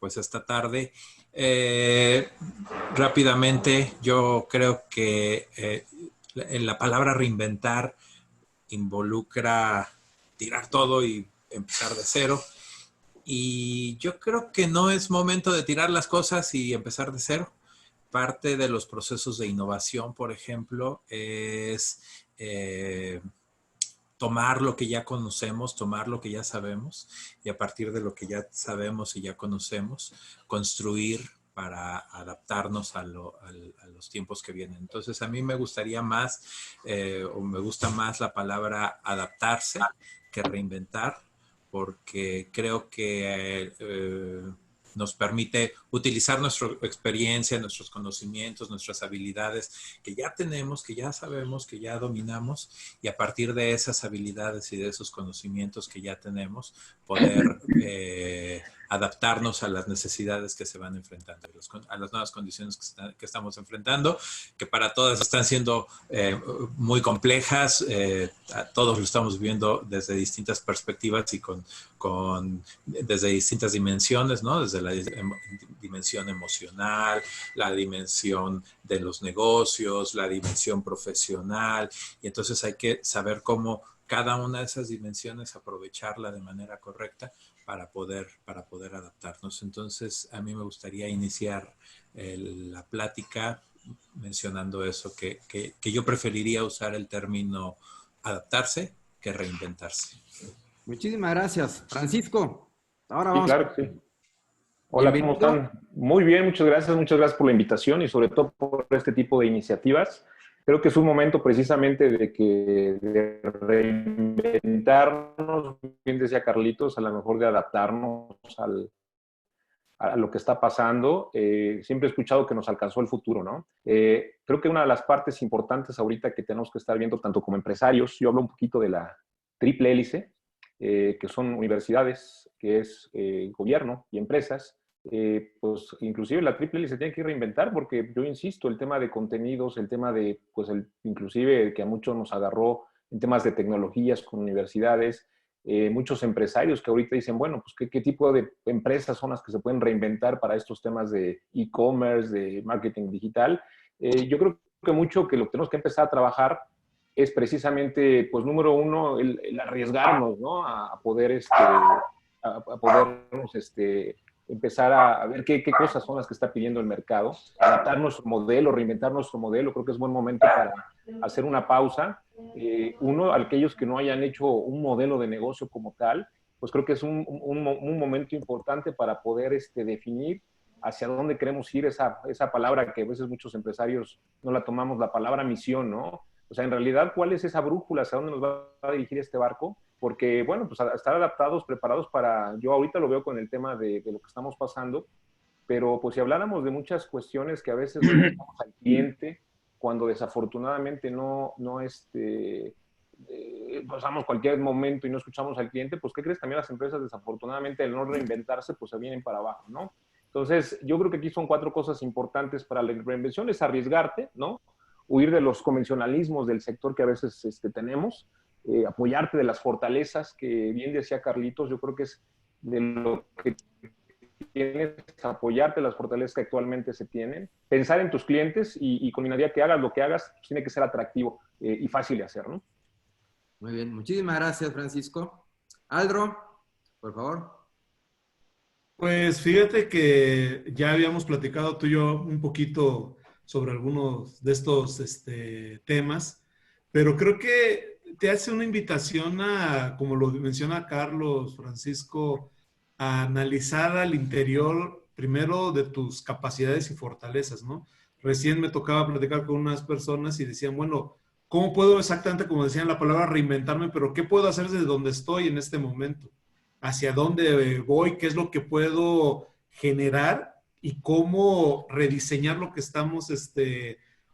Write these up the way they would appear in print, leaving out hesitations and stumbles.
pues esta tarde. Rápidamente, yo creo que la palabra reinventar involucra tirar todo y empezar de cero. Y yo creo que no es momento de tirar las cosas y empezar de cero. Parte de los procesos de innovación, por ejemplo, es tomar lo que ya conocemos, tomar lo que ya sabemos y a partir de lo que ya sabemos y ya conocemos, construir para adaptarnos a los tiempos que vienen. Entonces, a mí me gustaría más, o me gusta más la palabra adaptarse que reinventar, porque creo que nos permite utilizar nuestra experiencia, nuestros conocimientos, nuestras habilidades que ya tenemos, que ya sabemos, que ya dominamos, y a partir de esas habilidades y de esos conocimientos que ya tenemos, poder adaptarnos a las necesidades que se van enfrentando, a las nuevas condiciones que estamos enfrentando, que para todas están siendo muy complejas. Todos lo estamos viendo desde distintas perspectivas y desde distintas dimensiones, ¿no? Desde la dimensión emocional, la dimensión de los negocios, la dimensión profesional, y entonces hay que saber cómo cada una de esas dimensiones aprovecharla de manera correcta para poder adaptarnos. Entonces, a mí me gustaría iniciar la plática mencionando eso, que yo preferiría usar el término adaptarse que reinventarse. Muchísimas gracias. Francisco, ahora Sí, vamos. claro que sí. Hola, ¿cómo están? Muy bien, muchas gracias por la invitación y sobre todo por este tipo de iniciativas. Creo que es un momento precisamente de reinventarnos, bien decía Carlitos, a lo mejor de adaptarnos a lo que está pasando. Siempre he escuchado que nos alcanzó el futuro, ¿no? Creo que una de las partes importantes ahorita que tenemos que estar viendo, tanto como empresarios, yo hablo un poquito de la triple hélice, que son universidades, que es gobierno y empresas. Pues inclusive la triple hélice tiene que reinventar, porque yo insisto, el tema de contenidos, el tema de, pues inclusive que a muchos nos agarró en temas de tecnologías con universidades, muchos empresarios que ahorita dicen, bueno, pues ¿qué tipo de empresas son las que se pueden reinventar para estos temas de e-commerce, de marketing digital? Yo creo que mucho que lo que tenemos que empezar a trabajar es precisamente, pues número uno, el arriesgarnos, ¿no? A poder, a podernos, empezar a ver qué cosas son las que está pidiendo el mercado, adaptar nuestro modelo, reinventar nuestro modelo. Creo que es buen momento para hacer una pausa. Uno, aquellos que no hayan hecho un modelo de negocio como tal, pues creo que es un momento importante para poder definir hacia dónde queremos ir, esa palabra que a veces muchos empresarios no la tomamos, la palabra misión, ¿no? O sea, en realidad, ¿cuál es esa brújula? ¿Hacia dónde nos va a dirigir este barco? Porque, bueno, pues estar adaptados, preparados para... Yo ahorita lo veo con el tema de lo que estamos pasando, pero pues si habláramos de muchas cuestiones que a veces no escuchamos al cliente, cuando desafortunadamente no pasamos cualquier momento y no escuchamos al cliente, pues ¿qué crees? También las empresas desafortunadamente al no reinventarse, pues se vienen para abajo, ¿no? Entonces, yo creo que aquí son 4 cosas importantes para la reinvención: es arriesgarte, ¿no? Huir de los convencionalismos del sector que a veces tenemos, apoyarte de las fortalezas que bien decía Carlitos. Yo creo que es de lo que tienes, apoyarte de las fortalezas que actualmente se tienen, pensar en tus clientes y combinaría que hagas lo que hagas, pues tiene que ser atractivo y fácil de hacer, ¿no? Muy bien, muchísimas gracias, Francisco. Aldro, por favor. Pues fíjate que ya habíamos platicado tú y yo un poquito sobre algunos de estos temas, pero creo que te hace una invitación a, como lo menciona Carlos, Francisco, a analizar al interior primero de tus capacidades y fortalezas, ¿no? Recién me tocaba platicar con unas personas y decían, bueno, ¿cómo puedo exactamente, como decían la palabra, reinventarme, pero qué puedo hacer desde donde estoy en este momento? ¿Hacia dónde voy? ¿Qué es lo que puedo generar? Y cómo rediseñar lo que estamos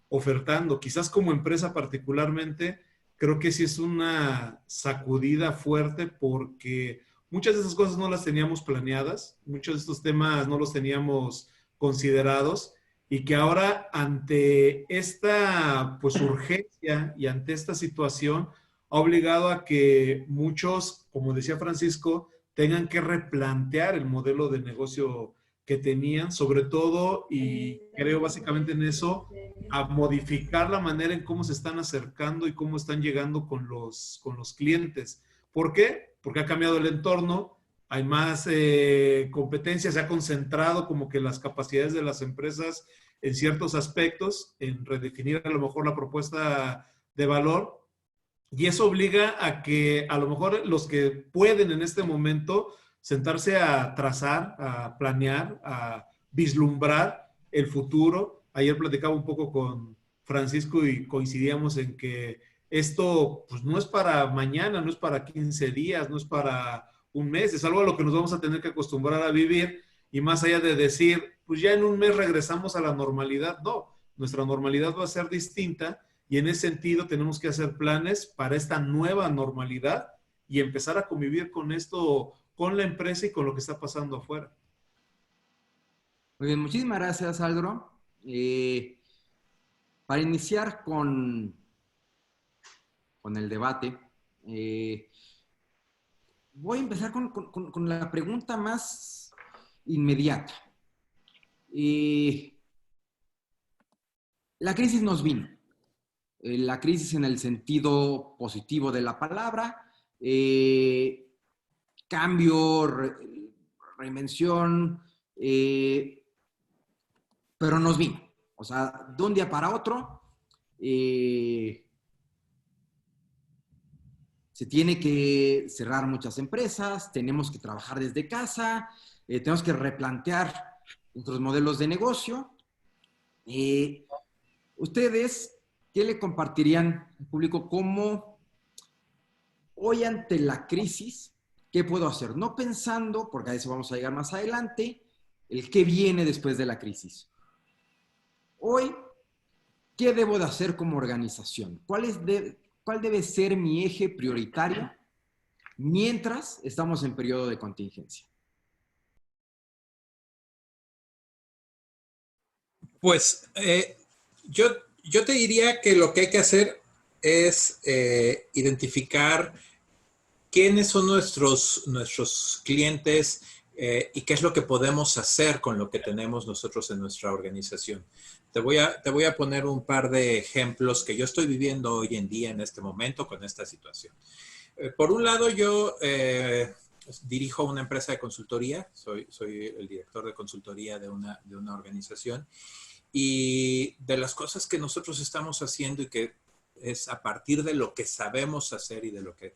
ofertando. Quizás como empresa particularmente, creo que sí es una sacudida fuerte porque muchas de esas cosas no las teníamos planeadas, muchos de estos temas no los teníamos considerados y que ahora ante esta pues urgencia y ante esta situación ha obligado a que muchos, como decía Francisco, tengan que replantear el modelo de negocio que tenían, sobre todo, y creo básicamente en eso, a modificar la manera en cómo se están acercando y cómo están llegando con los clientes. ¿Por qué? Porque ha cambiado el entorno, hay más competencia, se ha concentrado como que las capacidades de las empresas en ciertos aspectos, en redefinir a lo mejor la propuesta de valor, y eso obliga a que a lo mejor los que pueden en este momento sentarse a trazar, a planear, a vislumbrar el futuro. Ayer platicaba un poco con Francisco y coincidíamos en que esto pues, no es para mañana, no es para 15 días, no es para un mes, es algo a lo que nos vamos a tener que acostumbrar a vivir, y más allá de decir, pues ya en un mes regresamos a la normalidad, no, nuestra normalidad va a ser distinta, y en ese sentido tenemos que hacer planes para esta nueva normalidad y empezar a convivir con esto, con la empresa y con lo que está pasando afuera. Muy bien, muchísimas gracias, Aldro. Para iniciar con el debate, voy a empezar con la pregunta más inmediata. La crisis nos vino. La crisis en el sentido positivo de la palabra, cambio, reinvención, pero nos vino. O sea, de un día para otro, se tiene que cerrar muchas empresas, tenemos que trabajar desde casa, tenemos que replantear nuestros modelos de negocio. Ustedes, ¿qué le compartirían al público como hoy ante la crisis, qué puedo hacer? No pensando, porque a eso vamos a llegar más adelante, el qué viene después de la crisis. Hoy, ¿qué debo de hacer como organización? ¿Cuál debe ser mi eje prioritario mientras estamos en periodo de contingencia? Pues yo te diría que lo que hay que hacer es identificar quiénes son nuestros clientes y qué es lo que podemos hacer con lo que tenemos nosotros en nuestra organización. Te voy a poner un par de ejemplos que yo estoy viviendo hoy en día en este momento con esta situación. Por un lado, yo dirijo una empresa de consultoría, soy el director de consultoría de una organización, y de las cosas que nosotros estamos haciendo y que es a partir de lo que sabemos hacer y de lo que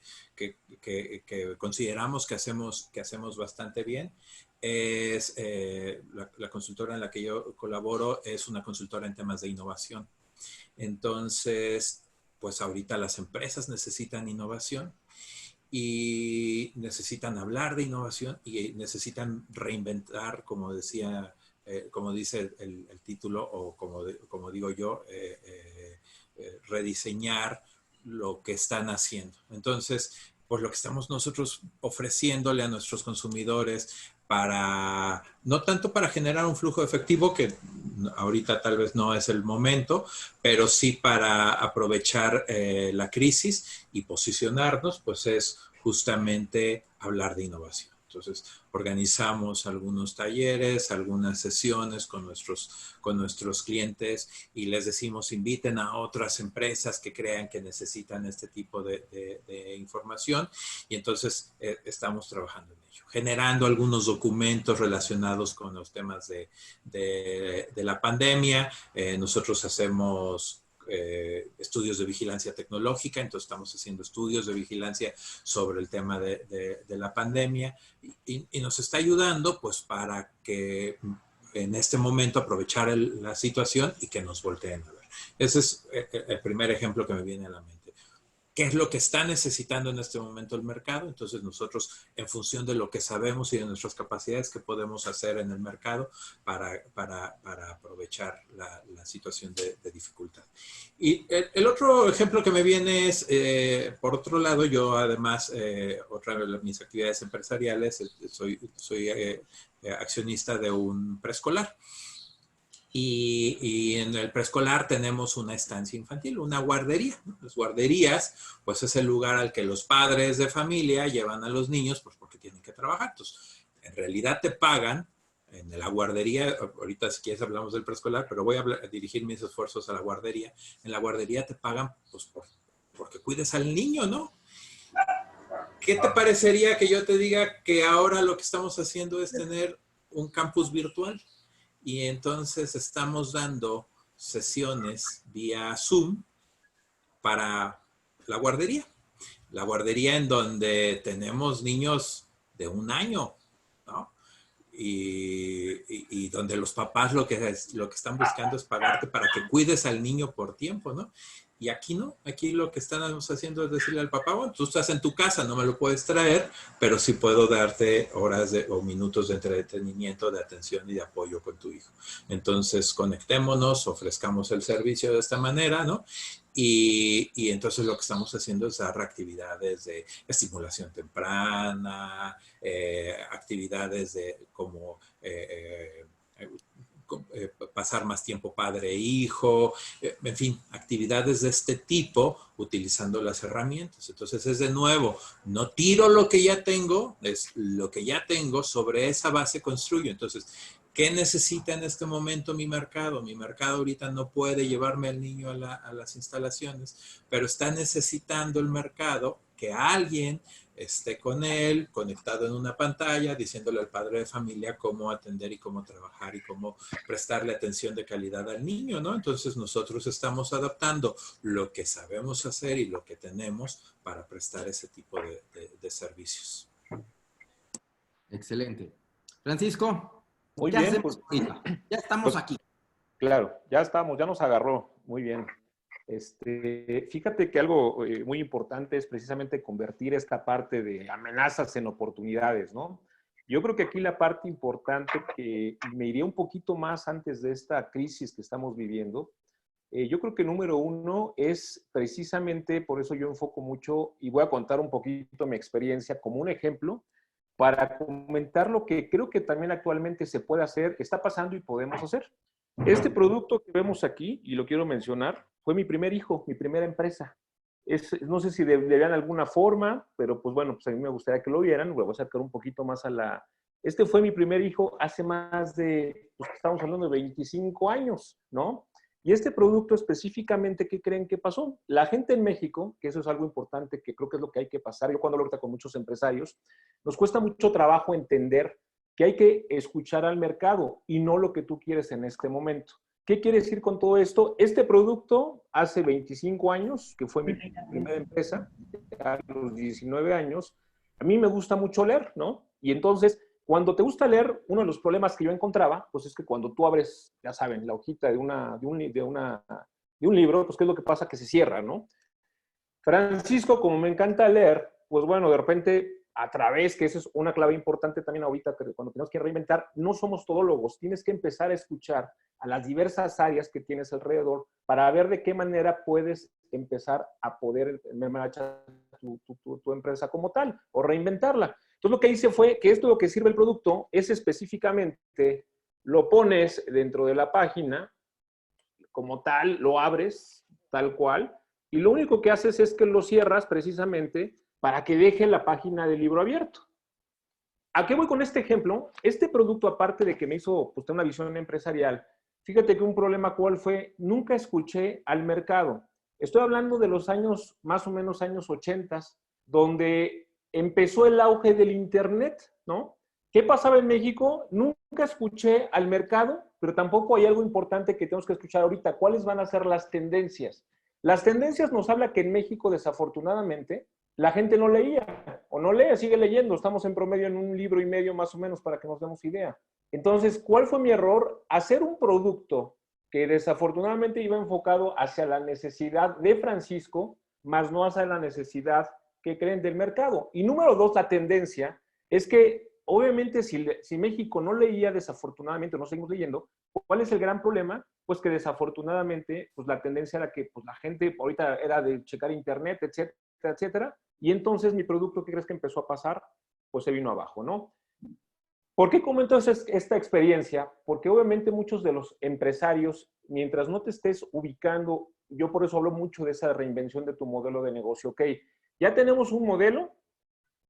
consideramos que hacemos bastante bien, es la consultora en la que yo colaboro es una consultora en temas de innovación. Entonces, pues ahorita las empresas necesitan innovación y necesitan hablar de innovación y necesitan reinventar, como decía, como dice el título, o como digo yo, rediseñar lo que están haciendo. Entonces, pues lo que estamos nosotros ofreciéndole a nuestros consumidores no tanto para generar un flujo efectivo, que ahorita tal vez no es el momento, pero sí para aprovechar la crisis y posicionarnos, pues es justamente hablar de innovación. Entonces, organizamos algunos talleres, algunas sesiones con nuestros clientes y les decimos, inviten a otras empresas que crean que necesitan este tipo de información, y entonces estamos trabajando en ello, generando algunos documentos relacionados con los temas de la pandemia. Nosotros hacemos estudios de vigilancia tecnológica, entonces estamos haciendo estudios de vigilancia sobre el tema de la pandemia y nos está ayudando pues para que en este momento aprovechar la situación y que nos volteen a ver. Ese es el primer ejemplo que me viene a la mente. ¿Qué es lo que está necesitando en este momento el mercado? Entonces nosotros, en función de lo que sabemos y de nuestras capacidades, ¿qué podemos hacer en el mercado para aprovechar la situación de dificultad? Y el otro ejemplo que me viene es, por otro lado, yo además, otra de mis actividades empresariales, soy accionista de un preescolar. Y en el preescolar tenemos una estancia infantil, una guardería, ¿no? Las guarderías, pues es el lugar al que los padres de familia llevan a los niños, pues porque tienen que trabajar. Entonces, en realidad te pagan en la guardería, ahorita si quieres hablamos del preescolar, pero voy a dirigir mis esfuerzos a la guardería. En la guardería te pagan pues, porque cuides al niño, ¿no? ¿Qué te parecería que yo te diga que ahora lo que estamos haciendo es tener un campus virtual? Y entonces estamos dando sesiones vía Zoom para la guardería. La guardería en donde tenemos niños de 1 año, ¿no? Y donde los papás lo que están buscando es pagarte para que cuides al niño por tiempo, ¿no? Y aquí no, aquí lo que estamos haciendo es decirle al papá, bueno, tú estás en tu casa, no me lo puedes traer, pero sí puedo darte horas o minutos de entretenimiento, de atención y de apoyo con tu hijo. Entonces, conectémonos, ofrezcamos el servicio de esta manera, ¿no? Y entonces lo que estamos haciendo es dar actividades de estimulación temprana, actividades como pasar más tiempo padre e hijo, en fin, actividades de este tipo utilizando las herramientas. Entonces es de nuevo, no tiro lo que ya tengo, es lo que ya tengo, sobre esa base construyo. Entonces, ¿qué necesita en este momento mi mercado? Mi mercado ahorita no puede llevarme al niño a las instalaciones, pero está necesitando el mercado que alguien esté con él, conectado en una pantalla, diciéndole al padre de familia cómo atender y cómo trabajar y cómo prestarle atención de calidad al niño, ¿no? Entonces nosotros estamos adaptando lo que sabemos hacer y lo que tenemos para prestar ese tipo de servicios. Excelente. Francisco, Muy ¿qué bien, hacemos pues, ahorita? Ya estamos aquí. claro, ya estamos, ya nos agarró. Muy bien. Fíjate que algo muy importante es precisamente convertir esta parte de amenazas en oportunidades, ¿no? Yo creo que aquí la parte importante, que me iría un poquito más antes de esta crisis que estamos viviendo, yo creo que número uno es precisamente, por eso yo enfoco mucho y voy a contar un poquito mi experiencia como un ejemplo para comentar lo que creo que también actualmente se puede hacer, está pasando y podemos hacer. Este producto que vemos aquí, y lo quiero mencionar, fue mi primer hijo, mi primera empresa. No sé si le vean alguna forma, pero pues bueno, pues a mí me gustaría que lo vieran. Voy a acercar un poquito más a la... Este fue mi primer hijo hace más de, pues estamos hablando de 25 años, ¿no? Y este producto específicamente, ¿qué creen que pasó? La gente en México, que eso es algo importante, que creo que es lo que hay que pasar, yo cuando hablo ahorita con muchos empresarios, nos cuesta mucho trabajo entender que hay que escuchar al mercado y no lo que tú quieres en este momento. ¿Qué quiere decir con todo esto? Este producto, hace 25 años, que fue mi primera empresa, a los 19 años, a mí me gusta mucho leer, ¿no? Y entonces, cuando te gusta leer, uno de los problemas que yo encontraba, pues es que cuando tú abres, ya saben, la hojita de un libro, pues ¿qué es lo que pasa? Que se cierra, ¿no? Francisco, como me encanta leer, pues bueno, de repente a través, que esa es una clave importante también ahorita, cuando tenemos que reinventar, no somos todólogos, tienes que empezar a escuchar a las diversas áreas que tienes alrededor para ver de qué manera puedes empezar a poder mermachar tu empresa como tal o reinventarla. Entonces lo que hice fue que esto lo que sirve el producto es específicamente, lo pones dentro de la página como tal, lo abres tal cual, y lo único que haces es que lo cierras precisamente para que deje la página del libro abierto. ¿A qué voy con este ejemplo? Este producto, aparte de que me hizo pues, una visión empresarial, fíjate que un problema cuál fue, nunca escuché al mercado. Estoy hablando de los años, más o menos años 80, donde empezó el auge del Internet, ¿no? ¿Qué pasaba en México? Nunca escuché al mercado, pero tampoco hay algo importante que tenemos que escuchar ahorita. ¿Cuáles van a ser las tendencias? Las tendencias nos habla que en México, desafortunadamente, la gente no leía o no lee, sigue leyendo. Estamos en promedio en 1,5 libros más o menos para que nos demos idea. Entonces, ¿cuál fue mi error? Hacer un producto que desafortunadamente iba enfocado hacia la necesidad de Francisco, más no hacia la necesidad que creen del mercado. Y número 2, la tendencia es que obviamente si México no leía, desafortunadamente no seguimos leyendo, ¿cuál es el gran problema? Pues que desafortunadamente pues la tendencia era que pues, la gente ahorita era de checar internet, etcétera, etcétera. Y entonces mi producto, ¿qué crees que empezó a pasar? Pues se vino abajo, ¿no? ¿Por qué comento esta experiencia? Porque obviamente muchos de los empresarios, mientras no te estés ubicando, yo por eso hablo mucho de esa reinvención de tu modelo de negocio. Ok, ya tenemos un modelo,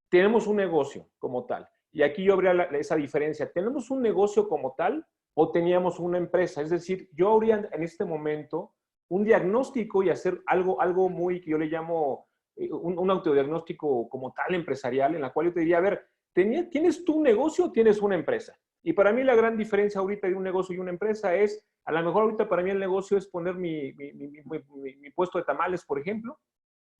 tenemos un negocio como tal. Y aquí yo habría esa diferencia. ¿Tenemos un negocio como tal o teníamos una empresa? Es decir, yo habría en este momento un diagnóstico y hacer algo muy que yo le llamo un autodiagnóstico como tal empresarial, en la cual yo te diría, a ver, ¿tienes tú un negocio o tienes una empresa? Y para mí la gran diferencia ahorita de un negocio y una empresa es, a lo mejor ahorita para mí el negocio es poner mi puesto de tamales, por ejemplo.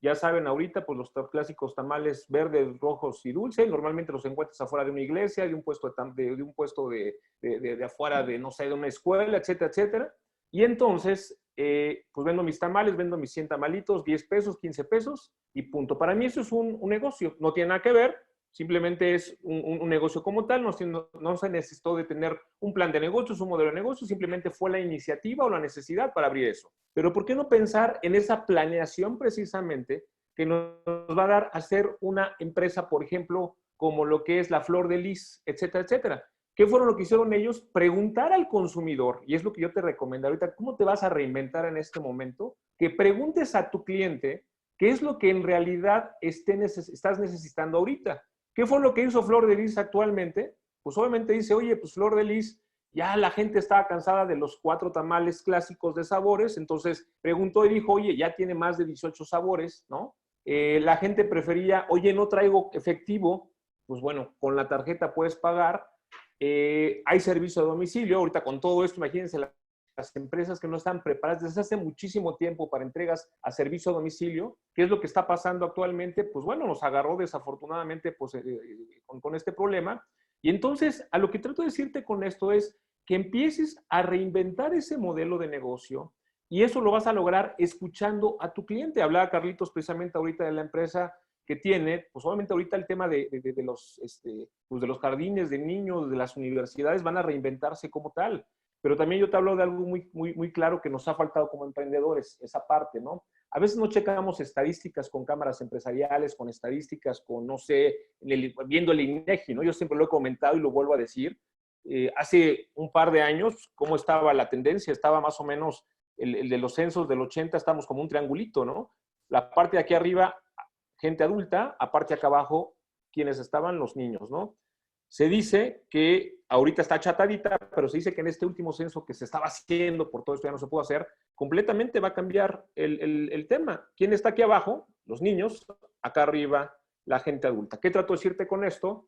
Ya saben, ahorita, pues los clásicos tamales verdes, rojos y dulces, normalmente los encuentras afuera de una iglesia, de un puesto de afuera de, no sé, de una escuela, etcétera, etcétera. Y entonces, pues vendo mis tamales, vendo mis 100 tamalitos, 10 pesos, 15 pesos y punto. Para mí eso es un negocio, no tiene nada que ver, simplemente es un negocio como tal, no se necesitó de tener un plan de negocios, un modelo de negocio, simplemente fue la iniciativa o la necesidad para abrir eso. Pero ¿por qué no pensar en esa planeación precisamente que nos va a dar a hacer una empresa, por ejemplo, como lo que es la Flor de Lis, etcétera, etcétera? ¿Qué fueron lo que hicieron ellos? Preguntar al consumidor, y es lo que yo te recomiendo ahorita, ¿cómo te vas a reinventar en este momento? Que preguntes a tu cliente qué es lo que en realidad estás necesitando ahorita. ¿Qué fue lo que hizo Flor de Lis actualmente? Pues obviamente dice, oye, pues Flor de Lis, ya la gente estaba cansada de los 4 tamales clásicos de sabores, entonces preguntó y dijo, oye, ya tiene más de 18 sabores, ¿no? La gente prefería, oye, no traigo efectivo, pues bueno, con la tarjeta puedes pagar. Hay servicio a domicilio, ahorita con todo esto, imagínense las empresas que no están preparadas desde hace muchísimo tiempo para entregas a servicio a domicilio. ¿Qué es lo que está pasando actualmente? Pues bueno, nos agarró desafortunadamente pues, con este problema. Y entonces, a lo que trato de decirte con esto es que empieces a reinventar ese modelo de negocio y eso lo vas a lograr escuchando a tu cliente. Hablaba Carlitos precisamente ahorita de la empresa que tiene, pues obviamente ahorita el tema de los jardines de niños, de las universidades, van a reinventarse como tal. Pero también yo te hablo de algo muy claro que nos ha faltado como emprendedores, esa parte, ¿no? A veces no checamos estadísticas con cámaras empresariales, con estadísticas, con, no sé, viendo el INEGI, ¿no? Yo siempre lo he comentado y lo vuelvo a decir. Hace un par de años, ¿cómo estaba la tendencia? Estaba más o menos, el de los censos del 80, estamos como un triangulito, ¿no? La parte de aquí arriba, gente adulta, aparte acá abajo, quienes estaban los niños, ¿no? Se dice que ahorita está achatadita, pero se dice que en este último censo que se estaba haciendo, por todo esto ya no se pudo hacer, completamente va a cambiar el tema. ¿Quién está aquí abajo? Los niños, acá arriba, la gente adulta. ¿Qué trato de decirte con esto?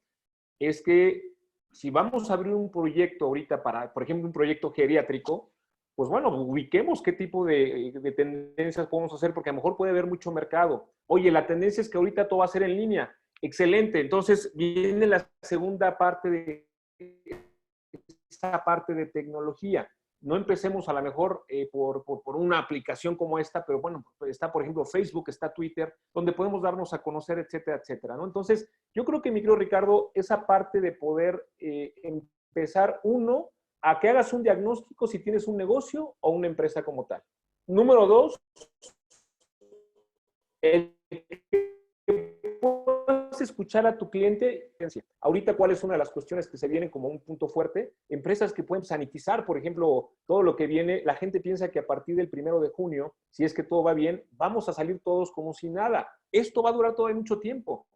Es que si vamos a abrir un proyecto ahorita para, por ejemplo, un proyecto geriátrico, pues bueno, ubiquemos qué tipo de tendencias podemos hacer, porque a lo mejor puede haber mucho mercado. Oye, la tendencia es que ahorita todo va a ser en línea. Excelente. Entonces viene la segunda parte de esa parte de tecnología. No empecemos a lo mejor por una aplicación como esta, pero bueno, está por ejemplo Facebook, está Twitter, donde podemos darnos a conocer, etcétera, etcétera, ¿no? Entonces, yo creo que, mi querido Ricardo, esa parte de poder empezar, uno, a que hagas un diagnóstico si tienes un negocio o una empresa como tal. Número 2, el puedas escuchar a tu cliente. Ahorita, ¿cuál es una de las cuestiones que se vienen como un punto fuerte? Empresas que pueden sanitizar, por ejemplo, todo lo que viene. La gente piensa que a partir del 1 de junio, si es que todo va bien, vamos a salir todos como si nada. Esto va a durar todavía mucho tiempo.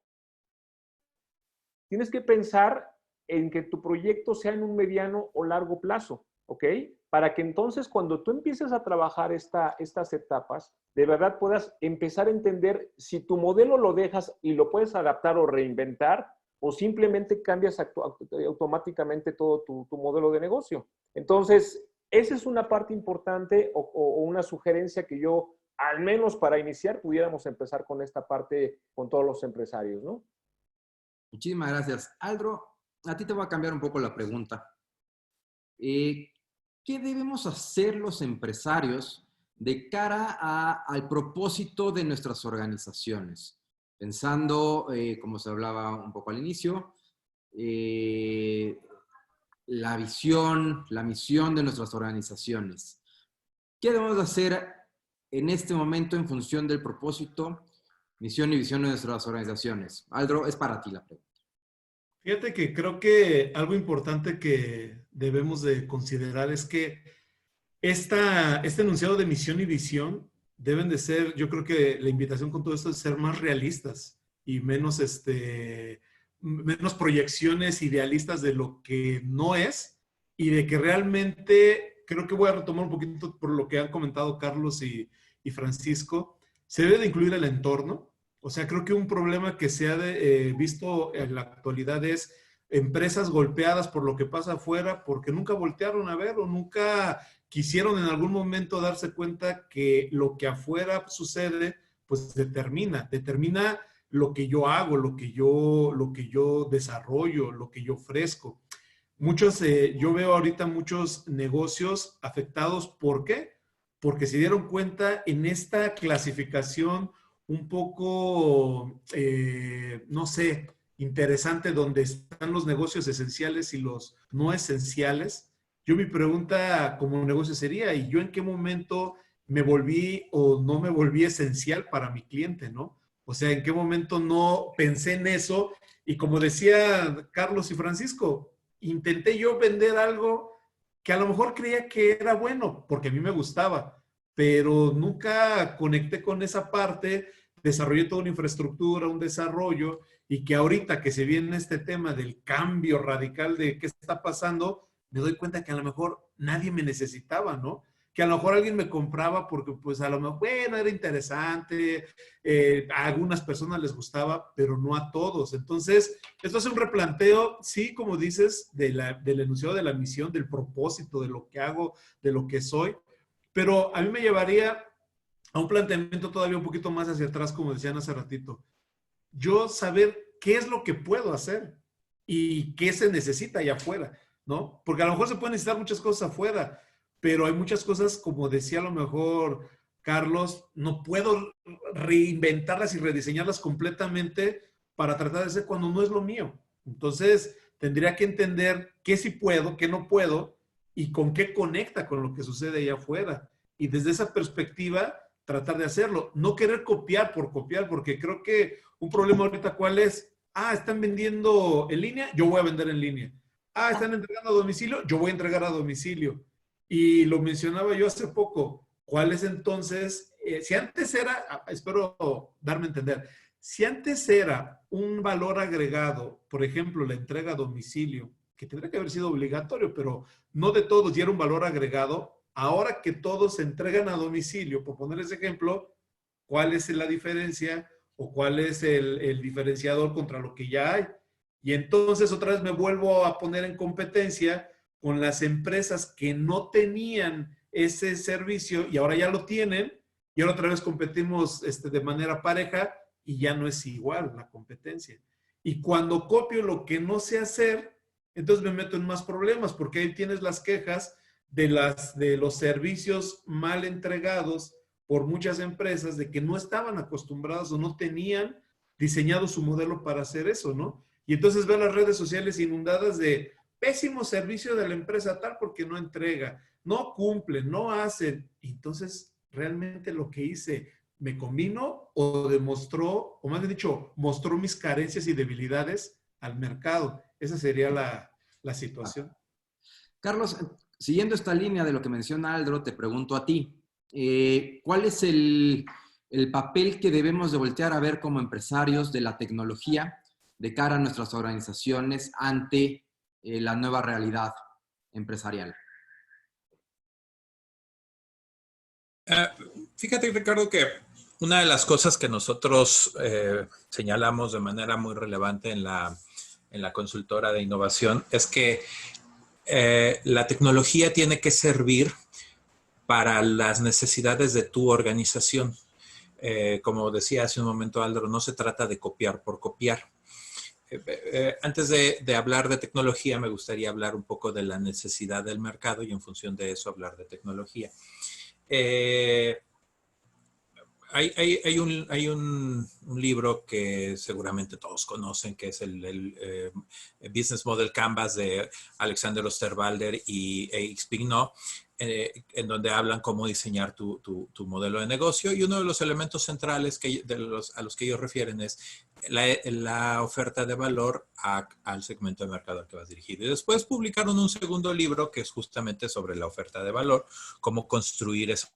Tienes que pensar en que tu proyecto sea en un mediano o largo plazo, ¿ok? Para que entonces cuando tú empieces a trabajar estas etapas, de verdad puedas empezar a entender si tu modelo lo dejas y lo puedes adaptar o reinventar, o simplemente cambias automáticamente todo tu modelo de negocio. Entonces, esa es una parte importante o una sugerencia que yo, al menos para iniciar, pudiéramos empezar con esta parte con todos los empresarios, ¿no? Muchísimas gracias. Aldro, a ti te voy a cambiar un poco la pregunta. ¿Qué debemos hacer los empresarios de cara al propósito de nuestras organizaciones? Pensando, como se hablaba un poco al inicio, la visión, la misión de nuestras organizaciones. ¿Qué debemos hacer en este momento en función del propósito, misión y visión de nuestras organizaciones? Aldro, es para ti la pregunta. Fíjate que creo que algo importante que debemos de considerar es que este enunciado de misión y visión deben de ser, yo creo que la invitación con todo esto es ser más realistas y menos menos proyecciones idealistas de lo que no es y de que realmente, creo que voy a retomar un poquito por lo que han comentado Carlos y Francisco, se debe de incluir el entorno. O sea, creo que un problema que se ha visto en la actualidad es empresas golpeadas por lo que pasa afuera porque nunca voltearon a ver o nunca quisieron en algún momento darse cuenta que lo que afuera sucede, pues determina lo que yo hago, lo que yo desarrollo, lo que yo ofrezco. Yo veo ahorita muchos negocios afectados. ¿Por qué? Porque se dieron cuenta en esta clasificación un poco, no sé, interesante, donde están los negocios esenciales y los no esenciales. Yo mi pregunta como negocio sería, ¿y yo en qué momento me volví o no me volví esencial para mi cliente, no? O sea, ¿en qué momento no pensé en eso? Y como decía Carlos y Francisco, intenté yo vender algo que a lo mejor creía que era bueno, porque a mí me gustaba, pero nunca conecté con esa parte, desarrollé toda una infraestructura, un desarrollo, y que ahorita que se viene este tema del cambio radical de qué está pasando, me doy cuenta que a lo mejor nadie me necesitaba, ¿no? Que a lo mejor alguien me compraba porque pues a lo mejor, bueno, era interesante, a algunas personas les gustaba, pero no a todos. Entonces, esto es un replanteo, sí, como dices, del enunciado de la misión, del propósito, de lo que hago, de lo que soy, pero a mí me llevaría a un planteamiento todavía un poquito más hacia atrás, como decían hace ratito. Yo saber qué es lo que puedo hacer y qué se necesita allá afuera, ¿no? Porque a lo mejor se pueden necesitar muchas cosas afuera, pero hay muchas cosas, como decía a lo mejor Carlos, no puedo reinventarlas y rediseñarlas completamente para tratar de ser cuando no es lo mío. Entonces, tendría que entender qué sí puedo, qué no puedo y con qué conecta con lo que sucede allá afuera. Y desde esa perspectiva, tratar de hacerlo. No querer copiar por copiar, porque creo que un problema ahorita, ¿cuál es? Ah, están vendiendo en línea, yo voy a vender en línea. Ah, están entregando a domicilio, yo voy a entregar a domicilio. Y lo mencionaba yo hace poco. ¿Cuál es entonces? Si antes era, espero darme a entender, si antes era un valor agregado, por ejemplo, la entrega a domicilio, que tendría que haber sido obligatorio, pero no de todos, y era un valor agregado, ahora que todos se entregan a domicilio, por poner ese ejemplo, ¿cuál es la diferencia o cuál es el diferenciador contra lo que ya hay? Y entonces otra vez me vuelvo a poner en competencia con las empresas que no tenían ese servicio y ahora ya lo tienen, y ahora otra vez competimos de manera pareja y ya no es igual la competencia. Y cuando copio lo que no sé hacer, entonces me meto en más problemas, porque ahí tienes las quejas de los servicios mal entregados por muchas empresas, de que no estaban acostumbrados o no tenían diseñado su modelo para hacer eso, ¿no? Y entonces ve las redes sociales inundadas de pésimo servicio de la empresa tal porque no entrega, no cumple, no hace. Entonces, realmente lo que hice, ¿me combino o demostró, o más bien dicho, mostró mis carencias y debilidades al mercado? Esa sería la situación. Carlos, siguiendo esta línea de lo que menciona Aldro, te pregunto a ti, ¿cuál es el papel que debemos de voltear a ver como empresarios de la tecnología de cara a nuestras organizaciones ante la nueva realidad empresarial? Fíjate, Ricardo, que una de las cosas que nosotros señalamos de manera muy relevante en la consultora de innovación es que la tecnología tiene que servir para las necesidades de tu organización. Como decía hace un momento Aldro, no se trata de copiar por copiar. Antes de hablar de tecnología, me gustaría hablar un poco de la necesidad del mercado y en función de eso hablar de tecnología. Hay un libro que seguramente todos conocen, que es el Business Model Canvas de Alexander Osterwalder y X Pignot, en donde hablan cómo diseñar tu modelo de negocio. Y uno de los elementos centrales a los que ellos refieren es la oferta de valor al segmento de mercado al que vas dirigido. Y después publicaron un segundo libro que es justamente sobre la oferta de valor, cómo construir esa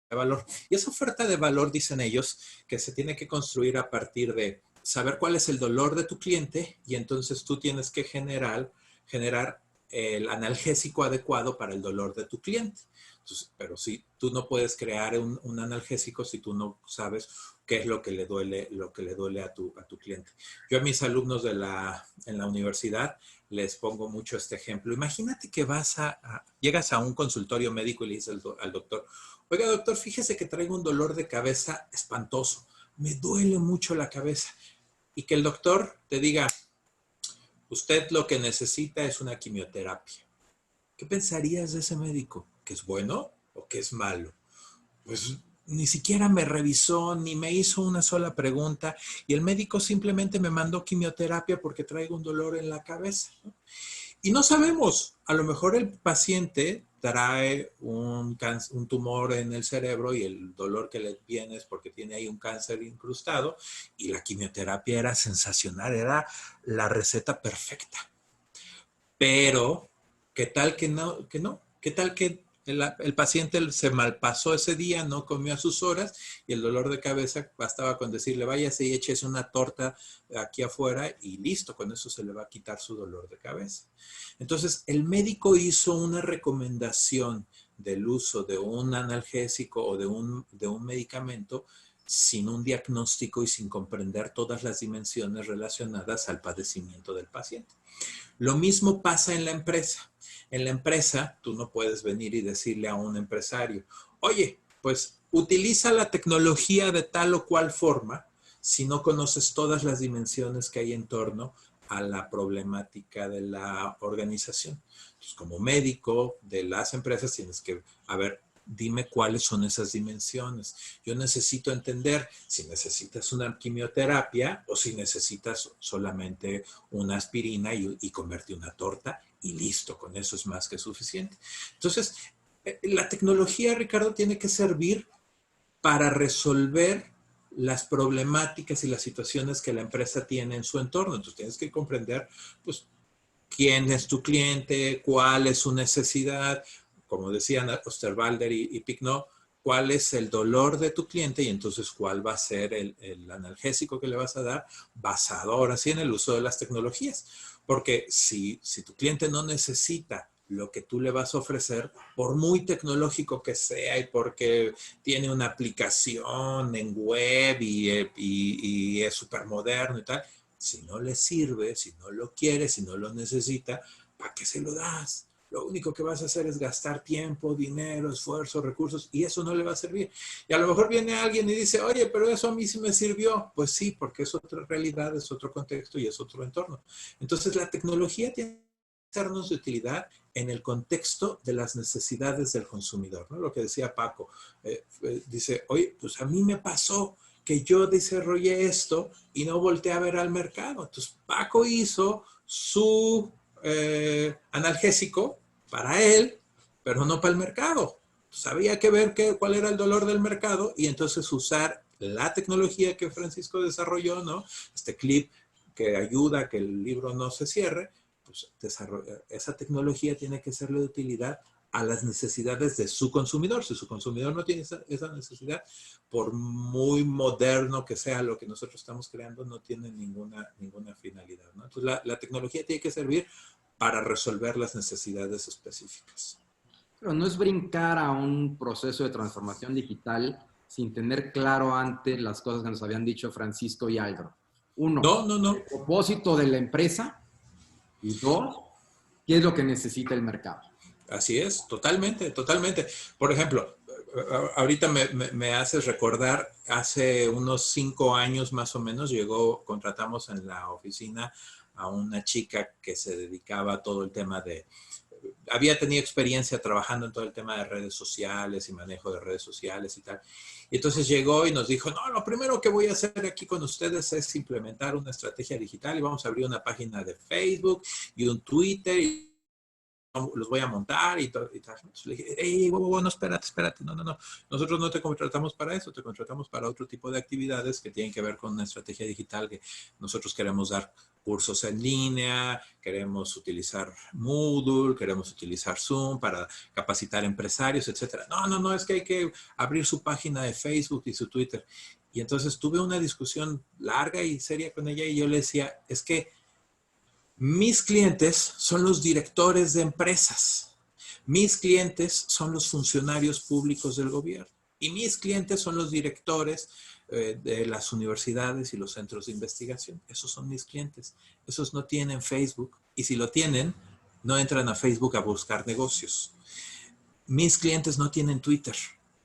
de valor. Y esa oferta de valor, dicen ellos, que se tiene que construir a partir de saber cuál es el dolor de tu cliente y entonces tú tienes que generar el analgésico adecuado para el dolor de tu cliente. Entonces, pero sí, tú no puedes crear un analgésico si tú no sabes qué es lo que le duele a tu cliente. Yo a mis alumnos en la universidad les pongo mucho este ejemplo. Imagínate que llegas a un consultorio médico y le dices al doctor, oiga doctor, fíjese que traigo un dolor de cabeza espantoso, me duele mucho la cabeza. Y que el doctor te diga, usted lo que necesita es una quimioterapia. ¿Qué pensarías de ese médico? ¿Que es bueno o que es malo? Pues ni siquiera me revisó, ni me hizo una sola pregunta y el médico simplemente me mandó quimioterapia porque traigo un dolor en la cabeza, ¿no? Y no sabemos, a lo mejor el paciente trae un tumor en el cerebro y el dolor que le viene es porque tiene ahí un cáncer incrustado y la quimioterapia era sensacional, era la receta perfecta. Pero, ¿qué tal que no? ¿Qué tal que el paciente se malpasó ese día, no comió a sus horas y el dolor de cabeza bastaba con decirle váyase y échese una torta aquí afuera y listo, con eso se le va a quitar su dolor de cabeza? Entonces, el médico hizo una recomendación del uso de un analgésico o de un medicamento sin un diagnóstico y sin comprender todas las dimensiones relacionadas al padecimiento del paciente. Lo mismo pasa en la empresa. En la empresa, tú no puedes venir y decirle a un empresario, oye, pues utiliza la tecnología de tal o cual forma si no conoces todas las dimensiones que hay en torno a la problemática de la organización. Entonces, como médico de las empresas, tienes que, dime cuáles son esas dimensiones. Yo necesito entender si necesitas una quimioterapia o si necesitas solamente una aspirina y comerte una torta y listo, con eso es más que suficiente. Entonces, la tecnología, Ricardo, tiene que servir para resolver las problemáticas y las situaciones que la empresa tiene en su entorno. Entonces, tienes que comprender, pues, quién es tu cliente, cuál es su necesidad, como decían Osterwalder y Picnot, cuál es el dolor de tu cliente y entonces cuál va a ser el analgésico que le vas a dar basado ahora sí en el uso de las tecnologías. Porque si tu cliente no necesita lo que tú le vas a ofrecer, por muy tecnológico que sea y porque tiene una aplicación en web y es súper moderno y tal, si no le sirve, si no lo quiere, si no lo necesita, ¿para qué se lo das? Lo único que vas a hacer es gastar tiempo, dinero, esfuerzo, recursos, y eso no le va a servir. Y a lo mejor viene alguien y dice, oye, pero eso a mí sí me sirvió. Pues sí, porque es otra realidad, es otro contexto y es otro entorno. Entonces, la tecnología tiene que sernos de utilidad en el contexto de las necesidades del consumidor, ¿no? Lo que decía Paco, dice, oye, pues a mí me pasó que yo desarrollé esto y no volteé a ver al mercado. Entonces, Paco hizo su analgésico para él, pero no para el mercado. Entonces, había que ver cuál era el dolor del mercado y entonces usar la tecnología que Francisco desarrolló, ¿no? Este clip que ayuda a que el libro no se cierre, pues esa tecnología tiene que serle de utilidad a las necesidades de su consumidor. Si su consumidor no tiene esa necesidad, por muy moderno que sea lo que nosotros estamos creando, no tiene ninguna finalidad, ¿no? Entonces, la tecnología tiene que servir para resolver las necesidades específicas. Pero no es brincar a un proceso de transformación digital sin tener claro antes las cosas que nos habían dicho Francisco y Aldo. Uno, No. el propósito de la empresa. Y dos, ¿qué es lo que necesita el mercado? Así es, totalmente. Por ejemplo, ahorita me haces recordar, hace unos 5 años más o menos, contratamos en la oficina a una chica que se dedicaba a todo el tema había tenido experiencia trabajando en todo el tema de redes sociales y manejo de redes sociales y tal. Y entonces llegó y nos dijo, no, lo primero que voy a hacer aquí con ustedes es implementar una estrategia digital y vamos a abrir una página de Facebook y un Twitter y los voy a montar y tal. Entonces le dije, hey, no, espérate, no. Nosotros no te contratamos para eso, te contratamos para otro tipo de actividades que tienen que ver con una estrategia digital que nosotros queremos dar cursos en línea, queremos utilizar Moodle, queremos utilizar Zoom para capacitar empresarios, etcétera. No, es que hay que abrir su página de Facebook y su Twitter. Y entonces tuve una discusión larga y seria con ella y yo le decía, es que mis clientes son los directores de empresas. Mis clientes son los funcionarios públicos del gobierno. Y mis clientes son los directores de las universidades y los centros de investigación. Esos son mis clientes. Esos no tienen Facebook. Y si lo tienen, no entran a Facebook a buscar negocios. Mis clientes no tienen Twitter.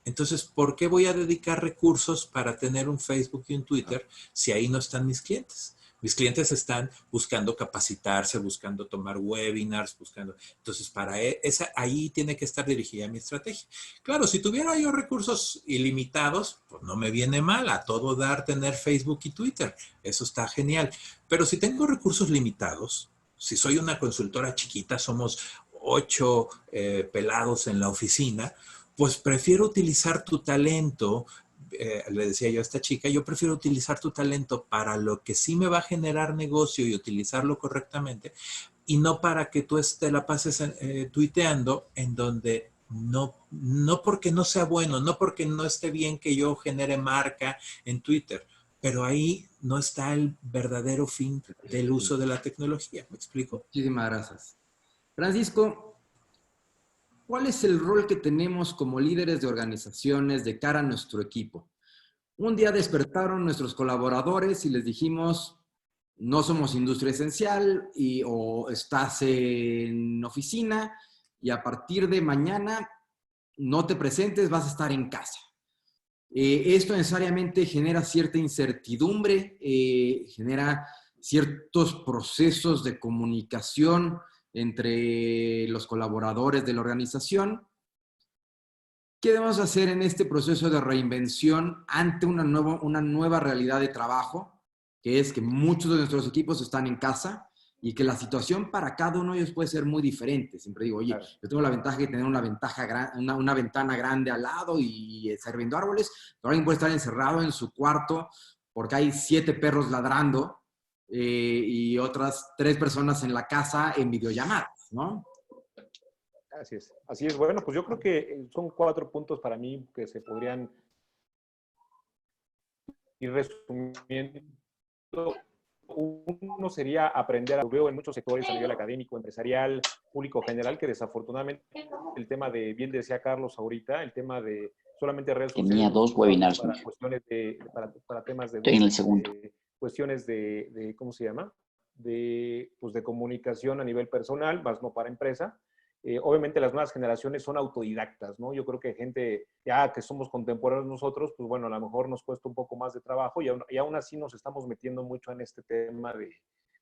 Entonces, ¿por qué voy a dedicar recursos para tener un Facebook y un Twitter si ahí no están mis clientes? Mis clientes están buscando capacitarse, buscando tomar webinars, buscando... Entonces, para esa, ahí tiene que estar dirigida mi estrategia. Claro, si tuviera yo recursos ilimitados, pues no me viene mal a todo dar tener Facebook y Twitter. Eso está genial. Pero si tengo recursos limitados, si soy una consultora chiquita, somos 8 pelados en la oficina, pues prefiero utilizar tu talento, le decía yo a esta chica, yo prefiero utilizar tu talento para lo que sí me va a generar negocio y utilizarlo correctamente, y no para que tú te la pases tuiteando en donde no porque no sea bueno, no porque no esté bien que yo genere marca en Twitter, pero ahí no está el verdadero fin del uso de la tecnología. ¿Me explico? Muchísimas gracias. Francisco, ¿cuál es el rol que tenemos como líderes de organizaciones de cara a nuestro equipo? Un día despertaron nuestros colaboradores y les dijimos, no somos industria esencial o estás en oficina y a partir de mañana no te presentes, vas a estar en casa. Esto necesariamente genera cierta incertidumbre, genera ciertos procesos de comunicación entre los colaboradores de la organización. ¿Qué debemos hacer en este proceso de reinvención ante una nueva realidad de trabajo? Que es que muchos de nuestros equipos están en casa y que la situación para cada uno de ellos puede ser muy diferente. Siempre digo, oye, yo tengo la ventaja de tener una ventana grande al lado y estar viendo árboles, pero alguien puede estar encerrado en su cuarto porque hay 7 perros ladrando y otras 3 personas en la casa en videollamadas, ¿no? Así es. Así es. Bueno, pues yo creo que son 4 puntos para mí que se podrían ir resumiendo. Uno sería aprender, lo veo en muchos sectores a nivel académico, empresarial, público general, que desafortunadamente el tema de, bien decía Carlos ahorita, el tema de solamente redes sociales. Tenía 2 webinars. Para cuestiones para temas de... Estoy en el segundo. Cuestiones de ¿cómo se llama? Pues de comunicación a nivel personal, más no para empresa. Obviamente las nuevas generaciones son autodidactas, ¿no? Yo creo que gente ya que somos contemporáneos nosotros, pues bueno, a lo mejor nos cuesta un poco más de trabajo y aún así nos estamos metiendo mucho en este tema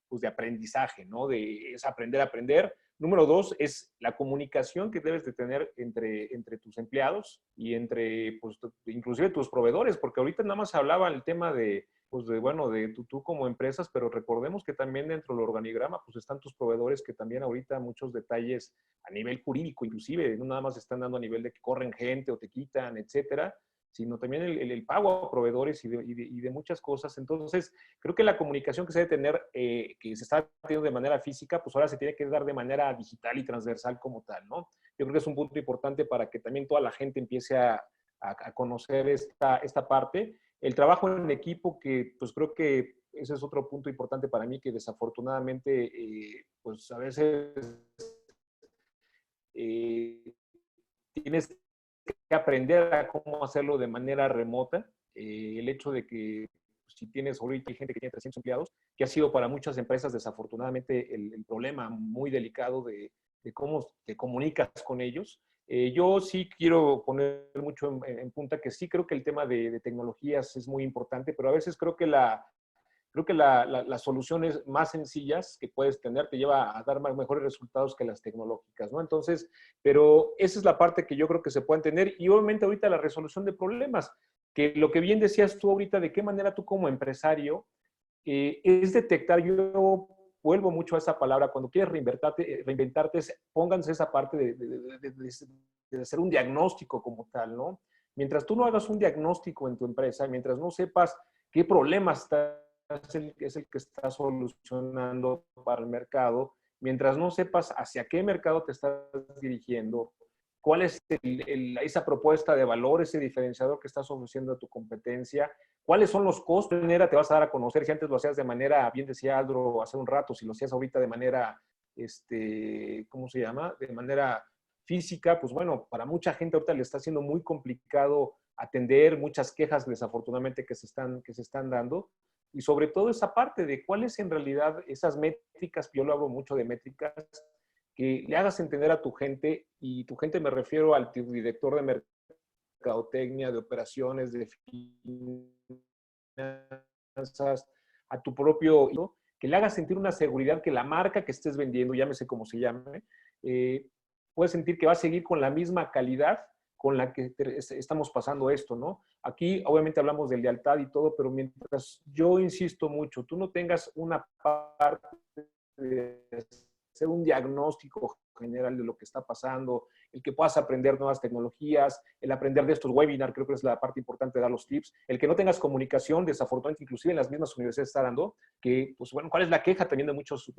pues de aprendizaje, ¿no? Es aprender a aprender. Número 2 es la comunicación que debes de tener entre tus empleados y entre, pues, inclusive tus proveedores, porque ahorita nada más hablaba el tema pues de tú como empresas, pero recordemos que también dentro del organigrama, pues están tus proveedores que también ahorita muchos detalles a nivel jurídico, inclusive, no nada más están dando a nivel de que corren gente o te quitan, etcétera, sino también el pago a proveedores y de muchas cosas. Entonces, creo que la comunicación que se debe tener, que se está teniendo de manera física, pues ahora se tiene que dar de manera digital y transversal como tal, ¿no? Yo creo que es un punto importante para que también toda la gente empiece a conocer esta parte. El trabajo en equipo, que pues creo que ese es otro punto importante para mí, que desafortunadamente, pues a veces tienes que aprender a cómo hacerlo de manera remota. El hecho de que si tienes ahorita gente que tiene 300 empleados, que ha sido para muchas empresas desafortunadamente el problema muy delicado de cómo te comunicas con ellos. Yo sí quiero poner mucho en punta que sí creo que el tema de tecnologías es muy importante, pero a veces creo que las soluciones más sencillas que puedes tener te lleva a dar mejores resultados que las tecnológicas, ¿no? Entonces, pero esa es la parte que yo creo que se pueden tener. Y obviamente ahorita la resolución de problemas, que lo que bien decías tú ahorita, de qué manera tú como empresario es detectar, yo vuelvo mucho a esa palabra, cuando quieres reinventarte pónganse esa parte de hacer un diagnóstico como tal, ¿no? Mientras tú no hagas un diagnóstico en tu empresa, mientras no sepas qué problemas es el que está solucionando para el mercado, mientras no sepas hacia qué mercado te estás dirigiendo, cuál es esa propuesta de valor, ese diferenciador que estás ofreciendo a tu competencia, cuáles son los costos, de manera te vas a dar a conocer. Si antes lo hacías de manera, bien decía Aldro hace un rato, si lo hacías ahorita de manera, ¿cómo se llama? De manera física, pues bueno, para mucha gente ahorita le está siendo muy complicado atender muchas quejas desafortunadamente que se están dando, y sobre todo esa parte de cuáles en realidad esas métricas, yo lo hablo mucho de métricas, que le hagas entender a tu gente, y tu gente me refiero al director de mercadotecnia, de operaciones, de finanzas, a tu propio, que le hagas sentir una seguridad que la marca que estés vendiendo, llámese como se llame, puedes sentir que va a seguir con la misma calidad con la que estamos pasando esto, ¿no? Aquí obviamente hablamos de lealtad y todo, pero mientras yo insisto mucho, tú no tengas una parte de hacer un diagnóstico general de lo que está pasando, el que puedas aprender nuevas tecnologías, el aprender de estos webinars, creo que es la parte importante de dar los tips, el que no tengas comunicación, desafortunadamente, inclusive en las mismas universidades está dando, que, pues bueno, ¿cuál es la queja también de muchos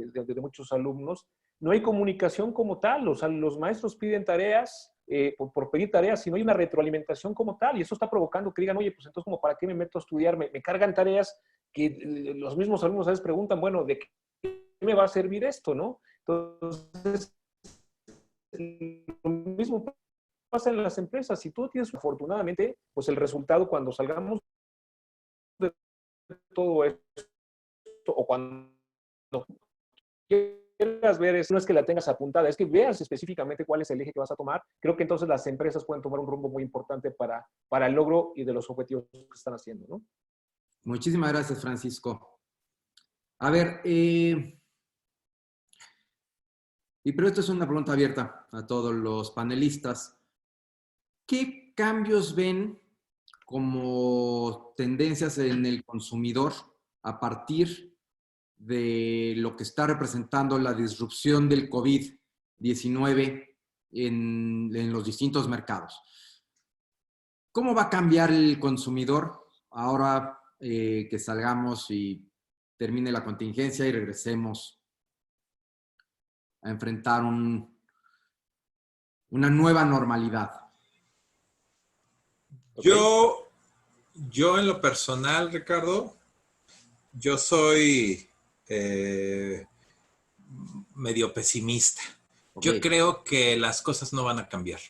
alumnos? No hay comunicación como tal, o sea, los maestros piden tareas, por pedir tareas, si no hay una retroalimentación como tal, y eso está provocando que digan, oye, pues entonces, ¿como para qué me meto a estudiar? Me cargan tareas que los mismos alumnos a veces preguntan, bueno, ¿de qué me va a servir esto, no? Entonces, lo mismo pasa en las empresas. Si tú tienes, afortunadamente, pues el resultado cuando salgamos de todo esto, o cuando quieras ver, no es que la tengas apuntada, es que veas específicamente cuál es el eje que vas a tomar. Creo que entonces las empresas pueden tomar un rumbo muy importante para el logro y de los objetivos que están haciendo, ¿no? Muchísimas gracias, Francisco. A ver, pero esto es una pregunta abierta a todos los panelistas. ¿Qué cambios ven como tendencias en el consumidor a partir de lo que está representando la disrupción del COVID-19 en los distintos mercados? ¿Cómo va a cambiar el consumidor ahora que salgamos y termine la contingencia y regresemos a enfrentar una nueva normalidad? Okay. Yo en lo personal, Ricardo, yo soy medio pesimista. Okay. Yo creo que las cosas no van a cambiar.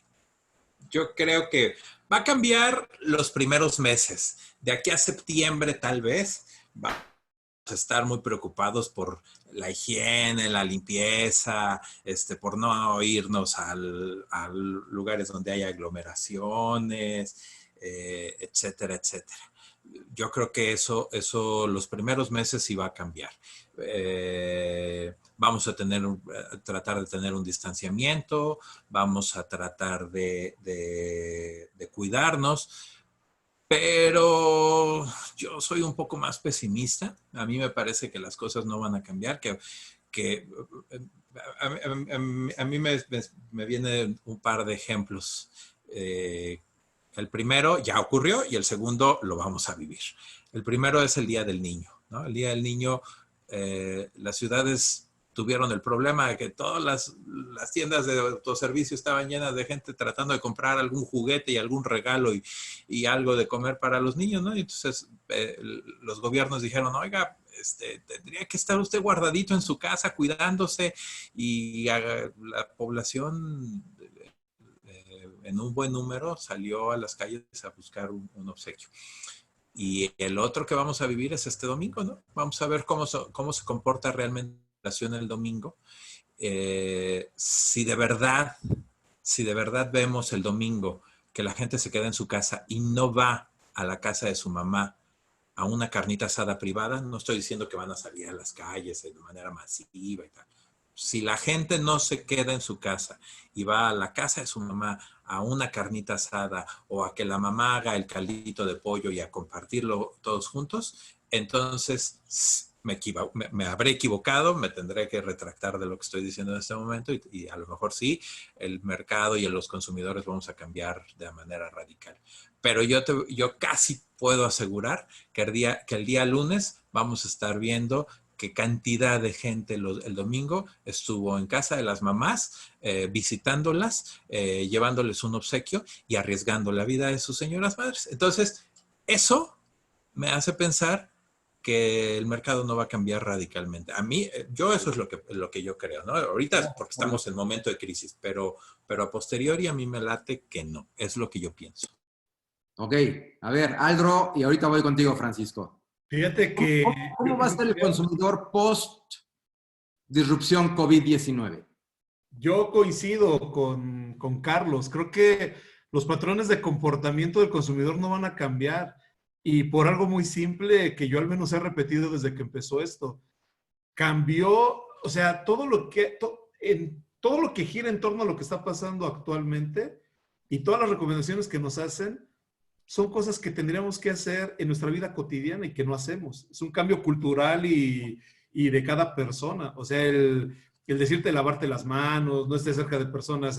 Yo creo que va a cambiar los primeros meses. De aquí a septiembre, tal vez, vamos a estar muy preocupados por la higiene, la limpieza, por no irnos a lugares donde hay aglomeraciones, etcétera, etcétera. Yo creo que eso los primeros meses sí va a cambiar. Vamos a tratar de tener un distanciamiento, vamos a tratar de cuidarnos, pero yo soy un poco más pesimista. A mí me parece que las cosas no van a cambiar, que a mí me vienen un par de ejemplos. El primero ya ocurrió y el segundo lo vamos a vivir. El primero es el Día del Niño, ¿no? El Día del Niño, las ciudades tuvieron el problema de que todas las tiendas de autoservicio estaban llenas de gente tratando de comprar algún juguete y algún regalo y algo de comer para los niños, ¿no? Y entonces los gobiernos dijeron, oiga, tendría que estar usted guardadito en su casa cuidándose, y la población en un buen número salió a las calles a buscar un obsequio. Y el otro que vamos a vivir es este domingo, ¿no? Vamos a ver cómo se comporta realmente la relación el domingo. Si de verdad vemos el domingo que la gente se queda en su casa y no va a la casa de su mamá a una carnita asada privada, no estoy diciendo que van a salir a las calles de manera masiva y tal. Si la gente no se queda en su casa y va a la casa de su mamá a una carnita asada o a que la mamá haga el caldito de pollo y a compartirlo todos juntos, entonces me habré equivocado, me tendré que retractar de lo que estoy diciendo en este momento y a lo mejor sí, el mercado y los consumidores vamos a cambiar de manera radical. Pero yo casi puedo asegurar que el día lunes vamos a estar viendo qué cantidad de gente el domingo estuvo en casa de las mamás, visitándolas, llevándoles un obsequio y arriesgando la vida de sus señoras madres. Entonces, eso me hace pensar que el mercado no va a cambiar radicalmente. A mí, yo eso es lo que yo creo, ¿no? Ahorita porque estamos en momento de crisis, pero a posteriori a mí me late que no. Es lo que yo pienso. Ok, a ver, Aldro, y ahorita voy contigo, Francisco. Fíjate que... ¿Cómo va a estar el consumidor post-disrupción COVID-19? Yo coincido con Carlos. Creo que los patrones de comportamiento del consumidor no van a cambiar. Y por algo muy simple que yo al menos he repetido desde que empezó esto. Cambió, o sea, todo lo que gira en torno a lo que está pasando actualmente y todas las recomendaciones que nos hacen son cosas que tendríamos que hacer en nuestra vida cotidiana y que no hacemos. Es un cambio cultural y de cada persona. O sea, el decirte lavarte las manos, no estés cerca de personas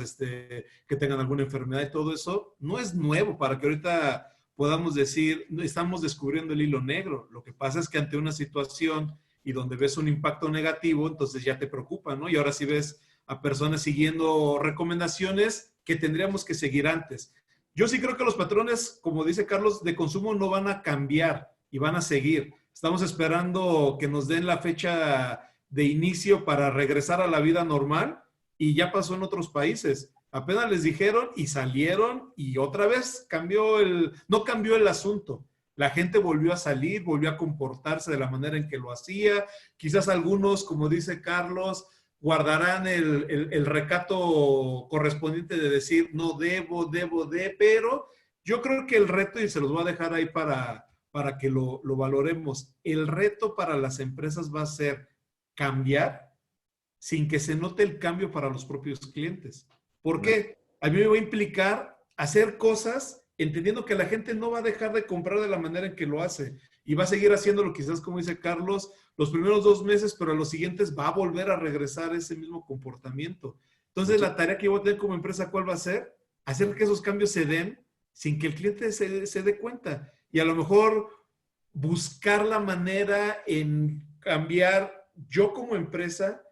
que tengan alguna enfermedad y todo eso, no es nuevo para que ahorita podamos decir, estamos descubriendo el hilo negro. Lo que pasa es que ante una situación y donde ves un impacto negativo, entonces ya te preocupa, ¿no? Y ahora sí ves a personas siguiendo recomendaciones que tendríamos que seguir antes. Yo sí creo que los patrones, como dice Carlos, de consumo no van a cambiar y van a seguir. Estamos esperando que nos den la fecha de inicio para regresar a la vida normal y ya pasó en otros países. Apenas les dijeron y salieron y otra vez no cambió el asunto. La gente volvió a salir, volvió a comportarse de la manera en que lo hacía. Quizás algunos, como dice Carlos, guardarán el recato correspondiente de decir no debo, pero yo creo que el reto, y se los voy a dejar ahí para que lo valoremos, el reto para las empresas va a ser cambiar sin que se note el cambio para los propios clientes. ¿Por qué? A mí me va a implicar hacer cosas entendiendo que la gente no va a dejar de comprar de la manera en que lo hace y va a seguir haciéndolo quizás, como dice Carlos, los primeros 2 meses, pero a los siguientes va a volver a regresar ese mismo comportamiento. Entonces, la tarea que yo voy a tener como empresa, ¿cuál va a ser? Hacer que esos cambios se den sin que el cliente se dé cuenta. Y a lo mejor buscar la manera en cambiar yo como empresa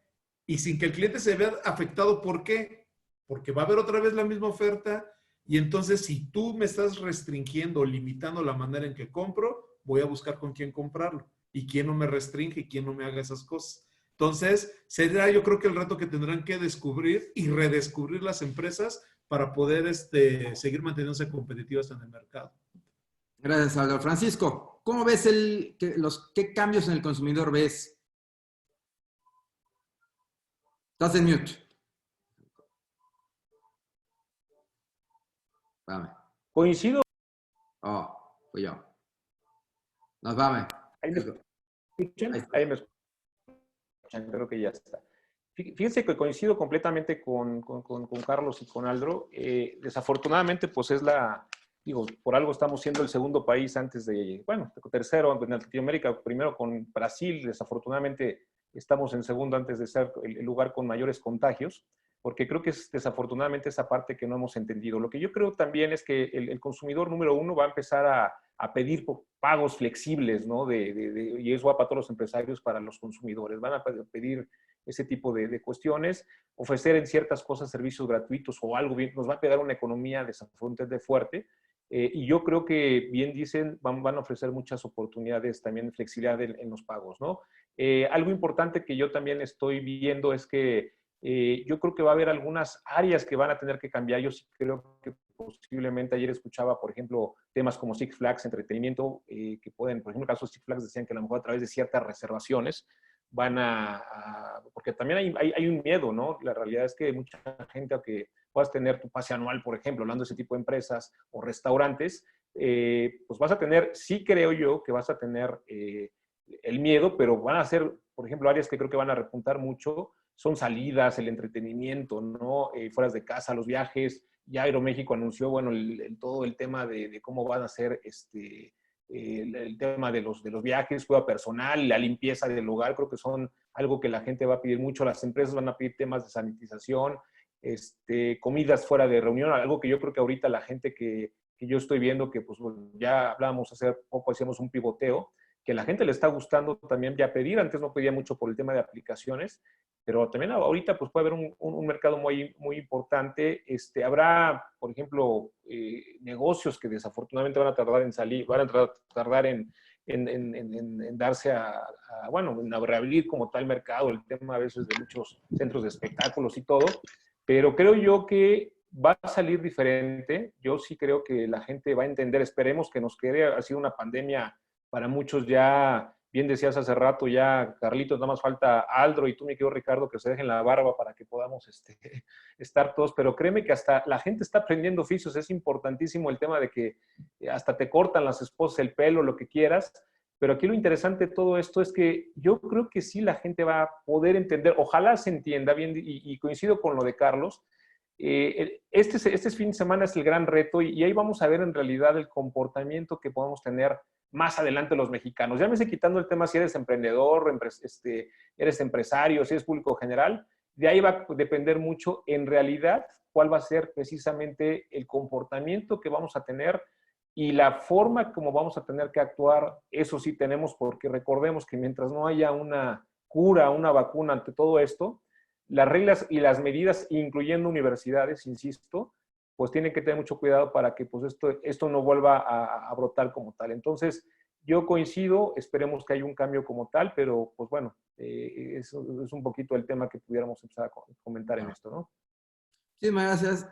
y sin que el cliente se vea afectado. ¿Por qué? Porque va a haber otra vez la misma oferta y entonces si tú me estás restringiendo o limitando la manera en que compro, voy a buscar con quién comprarlo y quién no me restringe y quién no me haga esas cosas. Entonces, será yo creo que el reto que tendrán que descubrir y redescubrir las empresas para poder seguir manteniéndose competitivas en el mercado. Gracias, Aldo. Francisco, ¿cómo ves qué cambios en el consumidor ves? Estás en mute. Espérame. Coincido. Oh, fui yo. Nos vamos. Ahí me escuchan. Ahí me escuchan. Creo que ya está. Fíjense que coincido completamente con Carlos y con Aldro. Desafortunadamente, pues por algo estamos siendo el segundo país tercero en Latinoamérica, primero con Brasil. Desafortunadamente estamos en segundo antes de ser el lugar con mayores contagios, porque creo que es desafortunadamente esa parte que no hemos entendido. Lo que yo creo también es que el consumidor número uno va a empezar a pedir pagos flexibles, ¿no? Y eso va para todos los empresarios, para los consumidores. Van a pedir ese tipo de cuestiones, ofrecer en ciertas cosas servicios gratuitos o algo bien, nos va a pegar una economía desafortunadamente fuerte. Y yo creo que, bien dicen, van a ofrecer muchas oportunidades también de flexibilidad en los pagos, ¿no? Algo importante que yo también estoy viendo es que yo creo que va a haber algunas áreas que van a tener que cambiar. Yo sí creo que posiblemente ayer escuchaba, por ejemplo, temas como Six Flags, entretenimiento, que pueden, por ejemplo, en el caso de Six Flags decían que a lo mejor a través de ciertas reservaciones van porque también hay un miedo, ¿no? La realidad es que mucha gente, aunque puedas tener tu pase anual, por ejemplo, hablando de ese tipo de empresas o restaurantes, pues vas a tener, sí creo yo que vas a tener el miedo, pero van a ser, por ejemplo, áreas que creo que van a repuntar mucho, son salidas, el entretenimiento, ¿no? Fueras de casa, los viajes. Ya Aeroméxico anunció, bueno, todo el tema de cómo van a ser el tema de los viajes, cuidado personal, la limpieza del hogar. Creo que son algo que la gente va a pedir mucho. Las empresas van a pedir temas de sanitización, comidas fuera de reunión, algo que yo creo que ahorita la gente que yo estoy viendo, que pues ya hablábamos hace poco, hacíamos un pivoteo, que a la gente le está gustando también ya pedir. Antes no pedía mucho por el tema de aplicaciones, pero también ahorita pues puede haber un mercado muy, muy importante. Habrá, por ejemplo, negocios que desafortunadamente van a tardar en salir, van a tardar en darse bueno, en reabrir como tal mercado, el tema a veces de muchos centros de espectáculos y todo, pero creo yo que va a salir diferente. Yo sí creo que la gente va a entender, esperemos que nos quede, ha sido una pandemia para muchos ya, bien decías hace rato, ya Carlitos, nada más falta Aldro y tú, mi querido Ricardo, que se dejen la barba para que podamos estar todos, pero créeme que hasta la gente está aprendiendo oficios, es importantísimo el tema de que hasta te cortan las esposas el pelo, lo que quieras, pero aquí lo interesante de todo esto es que yo creo que sí la gente va a poder entender, ojalá se entienda bien, y coincido con lo de Carlos. Este fin de semana es el gran reto y ahí vamos a ver en realidad el comportamiento que podemos tener más adelante los mexicanos. Llámese quitando el tema si eres emprendedor, eres empresario, si eres público general, de ahí va a depender mucho en realidad cuál va a ser precisamente el comportamiento que vamos a tener y la forma como vamos a tener que actuar. Eso sí tenemos, porque recordemos que mientras no haya una cura, una vacuna ante todo esto, las reglas y las medidas, incluyendo universidades, insisto, pues tienen que tener mucho cuidado para que pues esto no vuelva a brotar como tal. Entonces, yo coincido, esperemos que haya un cambio como tal, pero pues bueno, eso es un poquito el tema que pudiéramos empezar a comentar en esto, ¿no? Muchísimas gracias.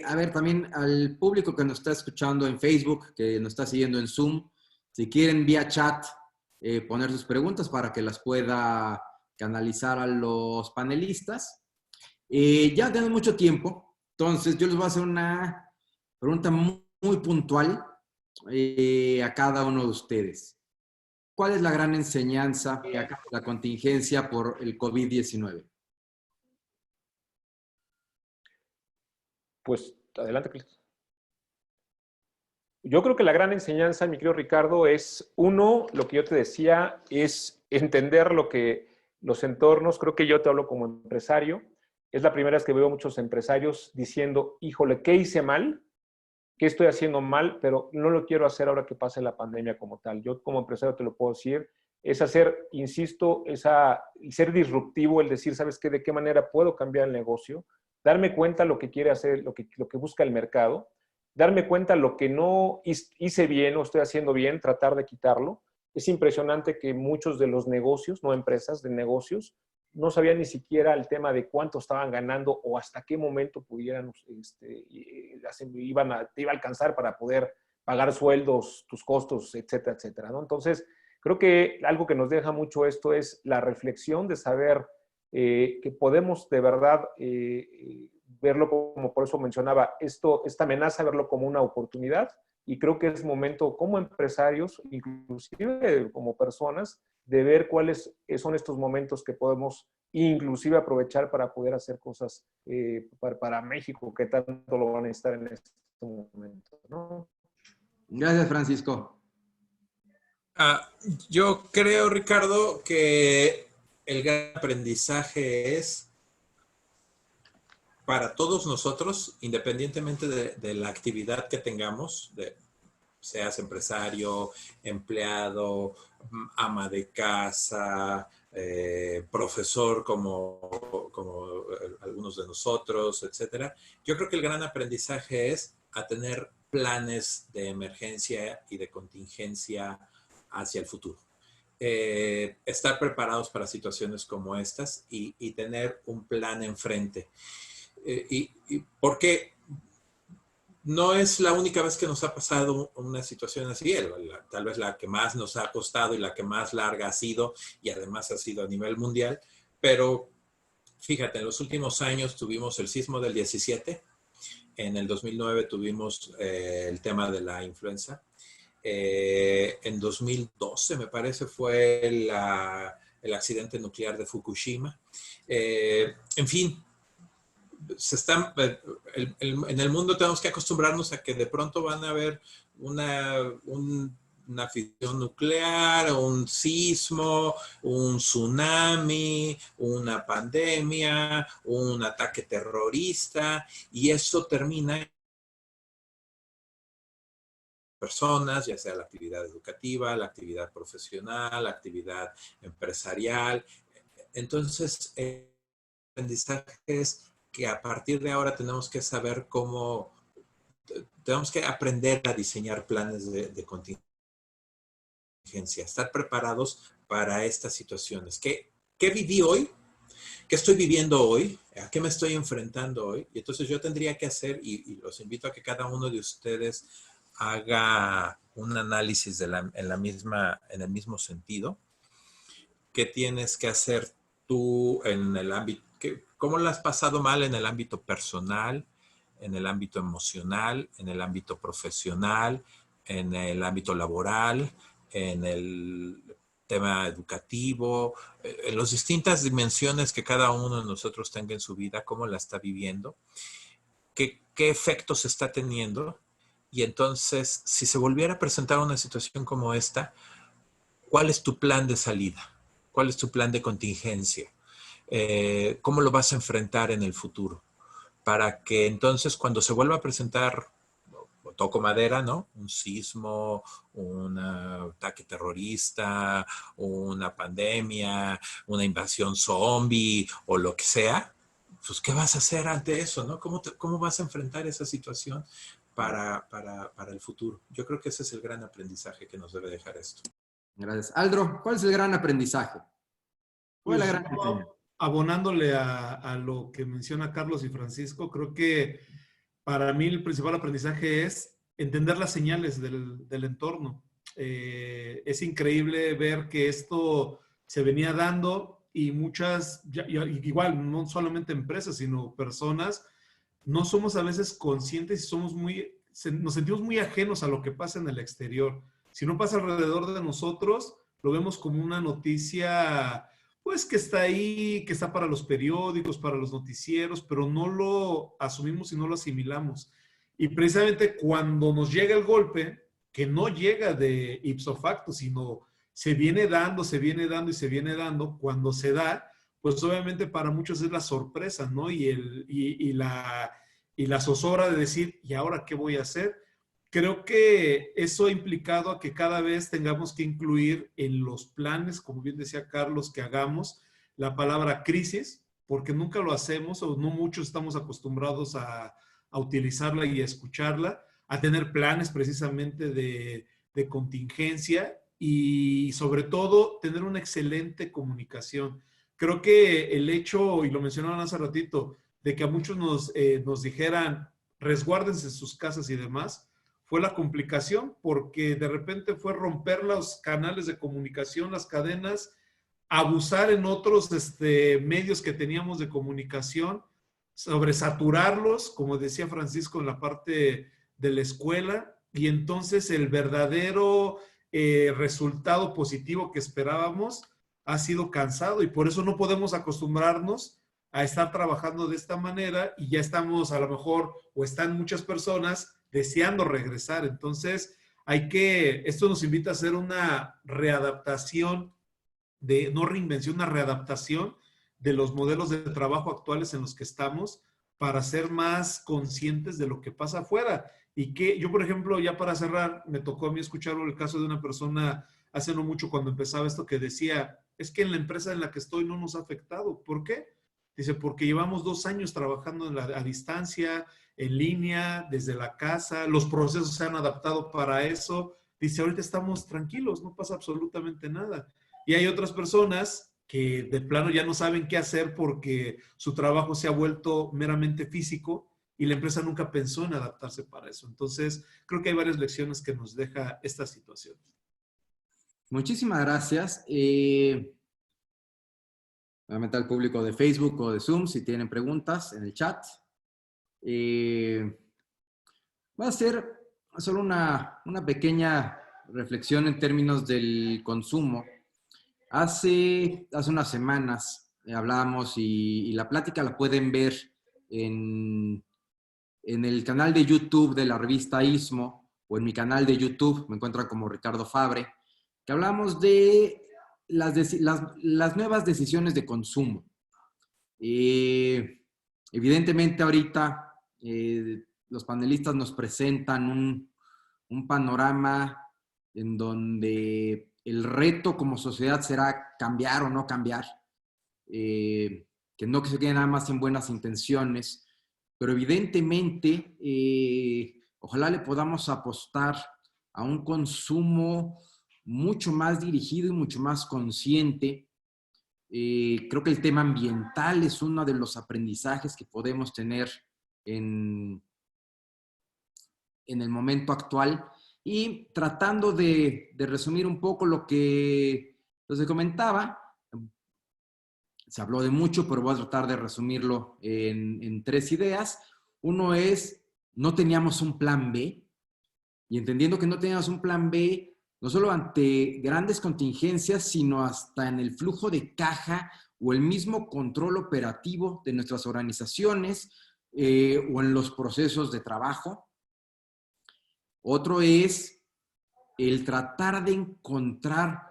A ver, también al público que nos está escuchando en Facebook, que nos está siguiendo en Zoom, si quieren vía chat poner sus preguntas para que las pueda canalizar a los panelistas. Ya tenemos mucho tiempo, entonces yo les voy a hacer una pregunta muy, muy puntual a cada uno de ustedes. ¿Cuál es la gran enseñanza que acaba la contingencia por el COVID-19? Pues adelante, Cristo. Yo creo que la gran enseñanza, mi querido Ricardo, es uno, lo que yo te decía, es entender lo que los entornos, creo que yo te hablo como empresario, es la primera vez que veo muchos empresarios diciendo, híjole, ¿qué hice mal? ¿Qué estoy haciendo mal? Pero no lo quiero hacer ahora que pase la pandemia como tal. Yo como empresario te lo puedo decir, es hacer, insisto, ser disruptivo, el decir, ¿sabes qué? ¿De qué manera puedo cambiar el negocio? Darme cuenta lo que quiere hacer, lo que busca el mercado, darme cuenta lo que no hice bien o estoy haciendo bien, tratar de quitarlo. Es impresionante que muchos de los negocios, no empresas, de negocios, no sabían ni siquiera el tema de cuánto estaban ganando o hasta qué momento pudieran, te iba a alcanzar para poder pagar sueldos, tus costos, etcétera, etcétera, ¿no? Entonces, creo que algo que nos deja mucho esto es la reflexión de saber que podemos de verdad verlo como, por eso mencionaba, esta amenaza, verlo como una oportunidad, y creo que es momento como empresarios, inclusive como personas, de ver cuáles son estos momentos que podemos inclusive aprovechar para poder hacer cosas para México, que tanto lo van a estar en este momento, ¿no? Gracias, Francisco. Yo creo, Ricardo, que el gran aprendizaje es para todos nosotros, independientemente de la actividad que tengamos, seas empresario, empleado, ama de casa, profesor como algunos de nosotros, etcétera. Yo creo que el gran aprendizaje es a tener planes de emergencia y de contingencia hacia el futuro. Estar preparados para situaciones como estas y tener un plan enfrente. Porque no es la única vez que nos ha pasado una situación así, tal vez la que más nos ha costado y la que más larga ha sido, y además ha sido a nivel mundial, pero fíjate, en los últimos años tuvimos el sismo del 17, en el 2009 tuvimos el tema de la influenza, en 2012 me parece fue el accidente nuclear de Fukushima, en fin, en el mundo tenemos que acostumbrarnos a que de pronto van a haber una fisión nuclear, un sismo, un tsunami, una pandemia, un ataque terrorista, y eso termina personas, ya sea la actividad educativa, la actividad profesional, la actividad empresarial. Entonces, el aprendizaje es que a partir de ahora tenemos que saber cómo, tenemos que aprender a diseñar planes de contingencia, estar preparados para estas situaciones. ¿Qué viví hoy? ¿Qué estoy viviendo hoy? ¿A qué me estoy enfrentando hoy? Y entonces yo tendría que hacer, y los invito a que cada uno de ustedes haga un análisis en el mismo sentido. ¿Qué tienes que hacer tú en el ámbito? ¿Cómo lo has pasado mal en el ámbito personal, en el ámbito emocional, en el ámbito profesional, en el ámbito laboral, en el tema educativo, en las distintas dimensiones que cada uno de nosotros tenga en su vida, cómo la está viviendo, qué efectos está teniendo? Y entonces, si se volviera a presentar una situación como esta, ¿cuál es tu plan de salida? ¿Cuál es tu plan de contingencia? ¿Cómo lo vas a enfrentar en el futuro? Para que entonces cuando se vuelva a presentar, toco madera, ¿no? Un sismo, un ataque terrorista, una pandemia, una invasión zombie o lo que sea, pues ¿qué vas a hacer ante eso, no? ¿Cómo vas a enfrentar esa situación para el futuro? Yo creo que ese es el gran aprendizaje que nos debe dejar esto. Gracias. Aldro, ¿cuál es el gran aprendizaje? ¿Cuál es la gran enseñanza? Abonándole a lo que menciona Carlos y Francisco, creo que para mí el principal aprendizaje es entender las señales del entorno. Es increíble ver que esto se venía dando y muchas, igual, no solamente empresas, sino personas, no somos a veces conscientes y nos sentimos muy ajenos a lo que pasa en el exterior. Si no pasa alrededor de nosotros, lo vemos como una noticia, pues que está ahí, que está para los periódicos, para los noticieros, pero no lo asumimos y no lo asimilamos. Y precisamente cuando nos llega el golpe, que no llega de ipso facto, sino se viene dando, se viene dando y se viene dando, cuando se da, pues obviamente para muchos es la sorpresa, ¿no? Y la zozobra de decir, ¿y ahora qué voy a hacer? Creo que eso ha implicado a que cada vez tengamos que incluir en los planes, como bien decía Carlos, que hagamos la palabra crisis, porque nunca lo hacemos o no muchos estamos acostumbrados a utilizarla y a escucharla, a tener planes precisamente de contingencia y sobre todo tener una excelente comunicación. Creo que el hecho, y lo mencionaban hace ratito, de que a muchos nos dijeran resguárdense en sus casas y demás, fue la complicación porque de repente fue romper los canales de comunicación, las cadenas, abusar en otros medios que teníamos de comunicación, sobresaturarlos, como decía Francisco en la parte de la escuela, y entonces el verdadero resultado positivo que esperábamos ha sido cansado y por eso no podemos acostumbrarnos a estar trabajando de esta manera y ya estamos a lo mejor, o están muchas personas deseando regresar. Entonces, esto nos invita a hacer una readaptación, no reinvención, una readaptación de los modelos de trabajo actuales en los que estamos para ser más conscientes de lo que pasa afuera. Y que yo, por ejemplo, ya para cerrar, me tocó a mí escuchar el caso de una persona hace no mucho cuando empezaba esto que decía, es que en la empresa en la que estoy no nos ha afectado. ¿Por qué? Dice, porque llevamos 2 años trabajando a distancia, en línea, desde la casa, los procesos se han adaptado para eso. Dice, ahorita estamos tranquilos, no pasa absolutamente nada. Y hay otras personas que de plano ya no saben qué hacer porque su trabajo se ha vuelto meramente físico y la empresa nunca pensó en adaptarse para eso. Entonces, creo que hay varias lecciones que nos deja esta situación. Muchísimas gracias. Voy a meter al público de Facebook o de Zoom si tienen preguntas en el chat. Va a ser solo una pequeña reflexión en términos del consumo. Hace unas semanas hablábamos y la plática la pueden ver en el canal de YouTube de la revista Istmo o en mi canal de YouTube, me encuentran como Ricardo Fabre, que hablamos de las nuevas decisiones de consumo. Evidentemente ahorita los panelistas nos presentan un panorama en donde el reto como sociedad será cambiar o no cambiar, que no que se quede nada más en buenas intenciones, pero evidentemente ojalá le podamos apostar a un consumo mucho más dirigido y mucho más consciente. Creo que el tema ambiental es uno de los aprendizajes que podemos tener en el momento actual. Y tratando de resumir un poco lo que se comentaba, se habló de mucho, pero voy a tratar de resumirlo en 3 ideas. Uno es, no teníamos un plan B, y entendiendo que no teníamos un plan B, no solo ante grandes contingencias, sino hasta en el flujo de caja o el mismo control operativo de nuestras organizaciones o en los procesos de trabajo. Otro es el tratar de encontrar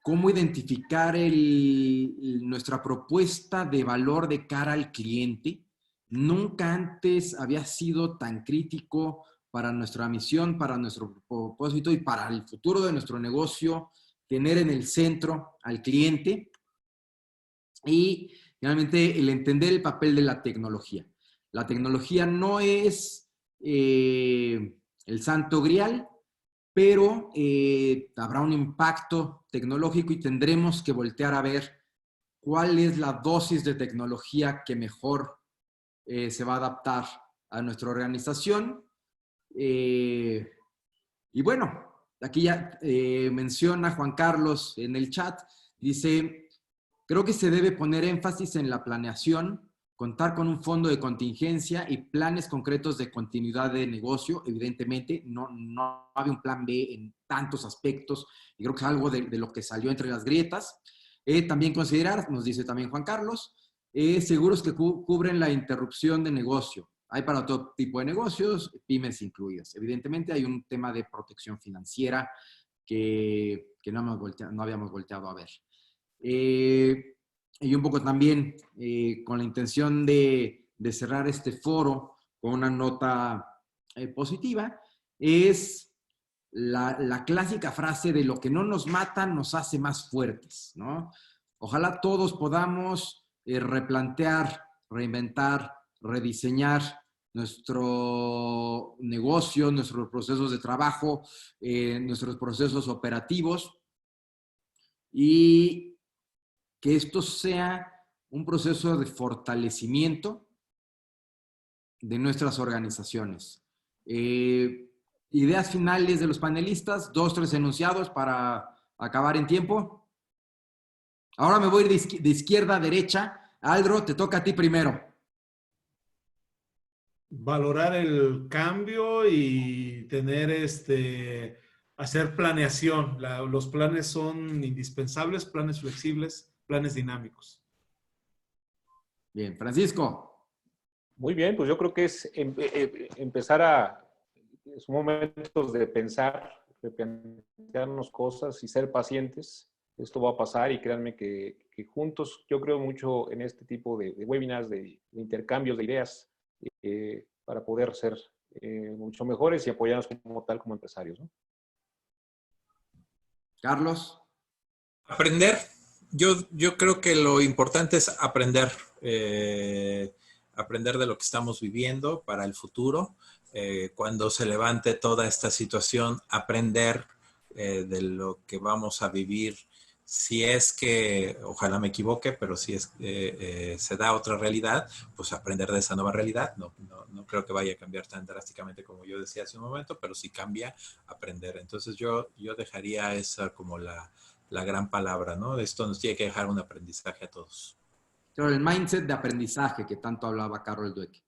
cómo identificar nuestra propuesta de valor de cara al cliente. Nunca antes había sido tan crítico para nuestra misión, para nuestro propósito y para el futuro de nuestro negocio, tener en el centro al cliente. Y finalmente, el entender el papel de la tecnología. La tecnología no es el santo grial, pero habrá un impacto tecnológico y tendremos que voltear a ver cuál es la dosis de tecnología que mejor se va a adaptar a nuestra organización. Y bueno, aquí ya menciona Juan Carlos en el chat, dice, creo que se debe poner énfasis en la planeación, contar con un fondo de contingencia y planes concretos de continuidad de negocio. Evidentemente, no había un plan B en tantos aspectos y creo que es algo de lo que salió entre las grietas. También considerar, nos dice también Juan Carlos, seguros que cubren la interrupción de negocio. Hay para todo tipo de negocios, pymes incluidas. Evidentemente hay un tema de protección financiera que no habíamos volteado a ver. Y un poco también con la intención de cerrar este foro con una nota positiva, es la clásica frase de lo que no nos mata nos hace más fuertes, ¿no? Ojalá todos podamos replantear, reinventar, rediseñar nuestro negocio, nuestros procesos de trabajo, nuestros procesos operativos y que esto sea un proceso de fortalecimiento de nuestras organizaciones. Ideas finales de los panelistas, 2, 3 enunciados para acabar en tiempo. Ahora me voy a ir de izquierda a derecha. Aldro, te toca a ti primero. Valorar el cambio y tener hacer planeación. Los planes son indispensables, planes flexibles, planes dinámicos. Bien, Francisco. Muy bien, pues yo creo que es empezar a, son momentos de pensar, de plantearnos cosas y ser pacientes. Esto va a pasar y créanme que juntos, yo creo mucho en este tipo de webinars, de intercambios de ideas para poder ser mucho mejores y apoyarnos como tal, como empresarios, ¿no? Carlos. Aprender. Yo creo que lo importante es aprender. Aprender de lo que estamos viviendo para el futuro. Cuando se levante toda esta situación, aprender de lo que vamos a vivir. Si es que, ojalá me equivoque, pero si es se da otra realidad, pues aprender de esa nueva realidad. No creo que vaya a cambiar tan drásticamente como yo decía hace un momento, pero si cambia, aprender. Entonces yo dejaría esa como la gran palabra, ¿no? Esto nos tiene que dejar un aprendizaje a todos. Pero el mindset de aprendizaje que tanto hablaba Carol Dweck.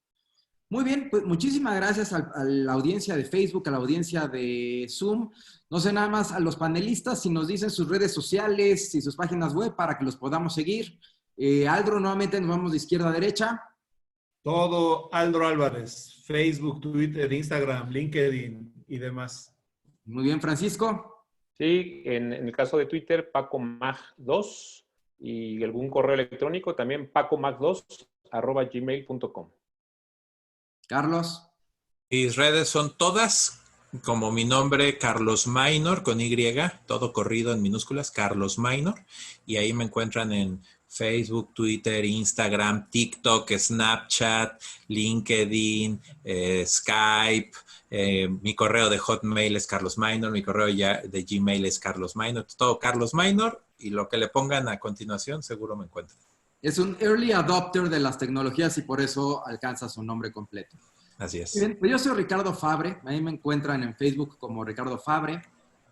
Muy bien, pues muchísimas gracias a la audiencia de Facebook, a la audiencia de Zoom. No sé nada más a los panelistas si nos dicen sus redes sociales y sus páginas web para que los podamos seguir. Aldro, nuevamente nos vamos de izquierda a derecha. Todo Aldro Álvarez, Facebook, Twitter, Instagram, LinkedIn y demás. Muy bien, Francisco. Sí, en el caso de Twitter, PacoMag2 y algún correo electrónico también pacomag2@gmail.com. Carlos. Mis redes son todas como mi nombre, Carlos Maynor, con Y, todo corrido en minúsculas, Carlos Maynor. Y ahí me encuentran en Facebook, Twitter, Instagram, TikTok, Snapchat, LinkedIn, Skype. Mi correo de Hotmail es Carlos Maynor, mi correo ya de Gmail es Carlos Maynor, todo Carlos Maynor, y lo que le pongan a continuación seguro me encuentran. Es un early adopter de las tecnologías y por eso alcanza su nombre completo. Así es. Bien, pues yo soy Ricardo Fabre, ahí me encuentran en Facebook como Ricardo Fabre,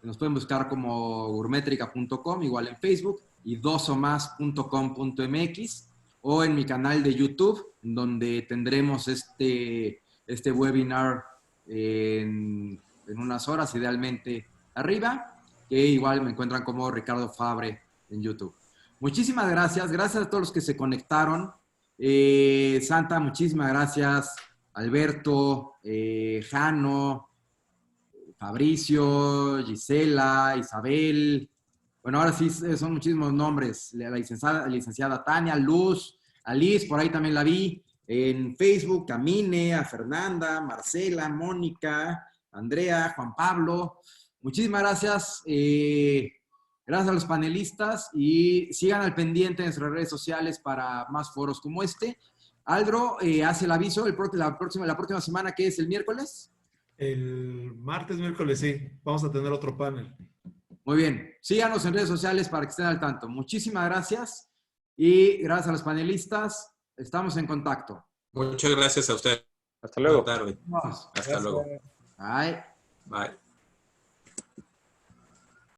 nos pueden buscar como gourmetrica.com, igual en Facebook, y dosomas.com.mx, o en mi canal de YouTube, donde tendremos este webinar en unas horas, idealmente arriba, que igual me encuentran como Ricardo Fabre en YouTube. Muchísimas gracias a todos los que se conectaron. Santa, muchísimas gracias. Alberto, Jano, Fabricio, Gisela, Isabel. Bueno, ahora sí son muchísimos nombres. La licenciada Tania, Luz, Alice, por ahí también la vi. En Facebook, a Mine, a Fernanda, Marcela, Mónica, Andrea, Juan Pablo. Muchísimas gracias. Gracias a los panelistas y sigan al pendiente en nuestras redes sociales para más foros como este. Aldro hace el aviso la próxima semana, que es el miércoles. El martes, miércoles, sí. Vamos a tener otro panel. Muy bien. Síganos en redes sociales para que estén al tanto. Muchísimas gracias y gracias a los panelistas. Estamos en contacto. Muchas gracias a usted. Hasta luego. Buenas tardes. Vamos. Hasta luego. Bye. Bye.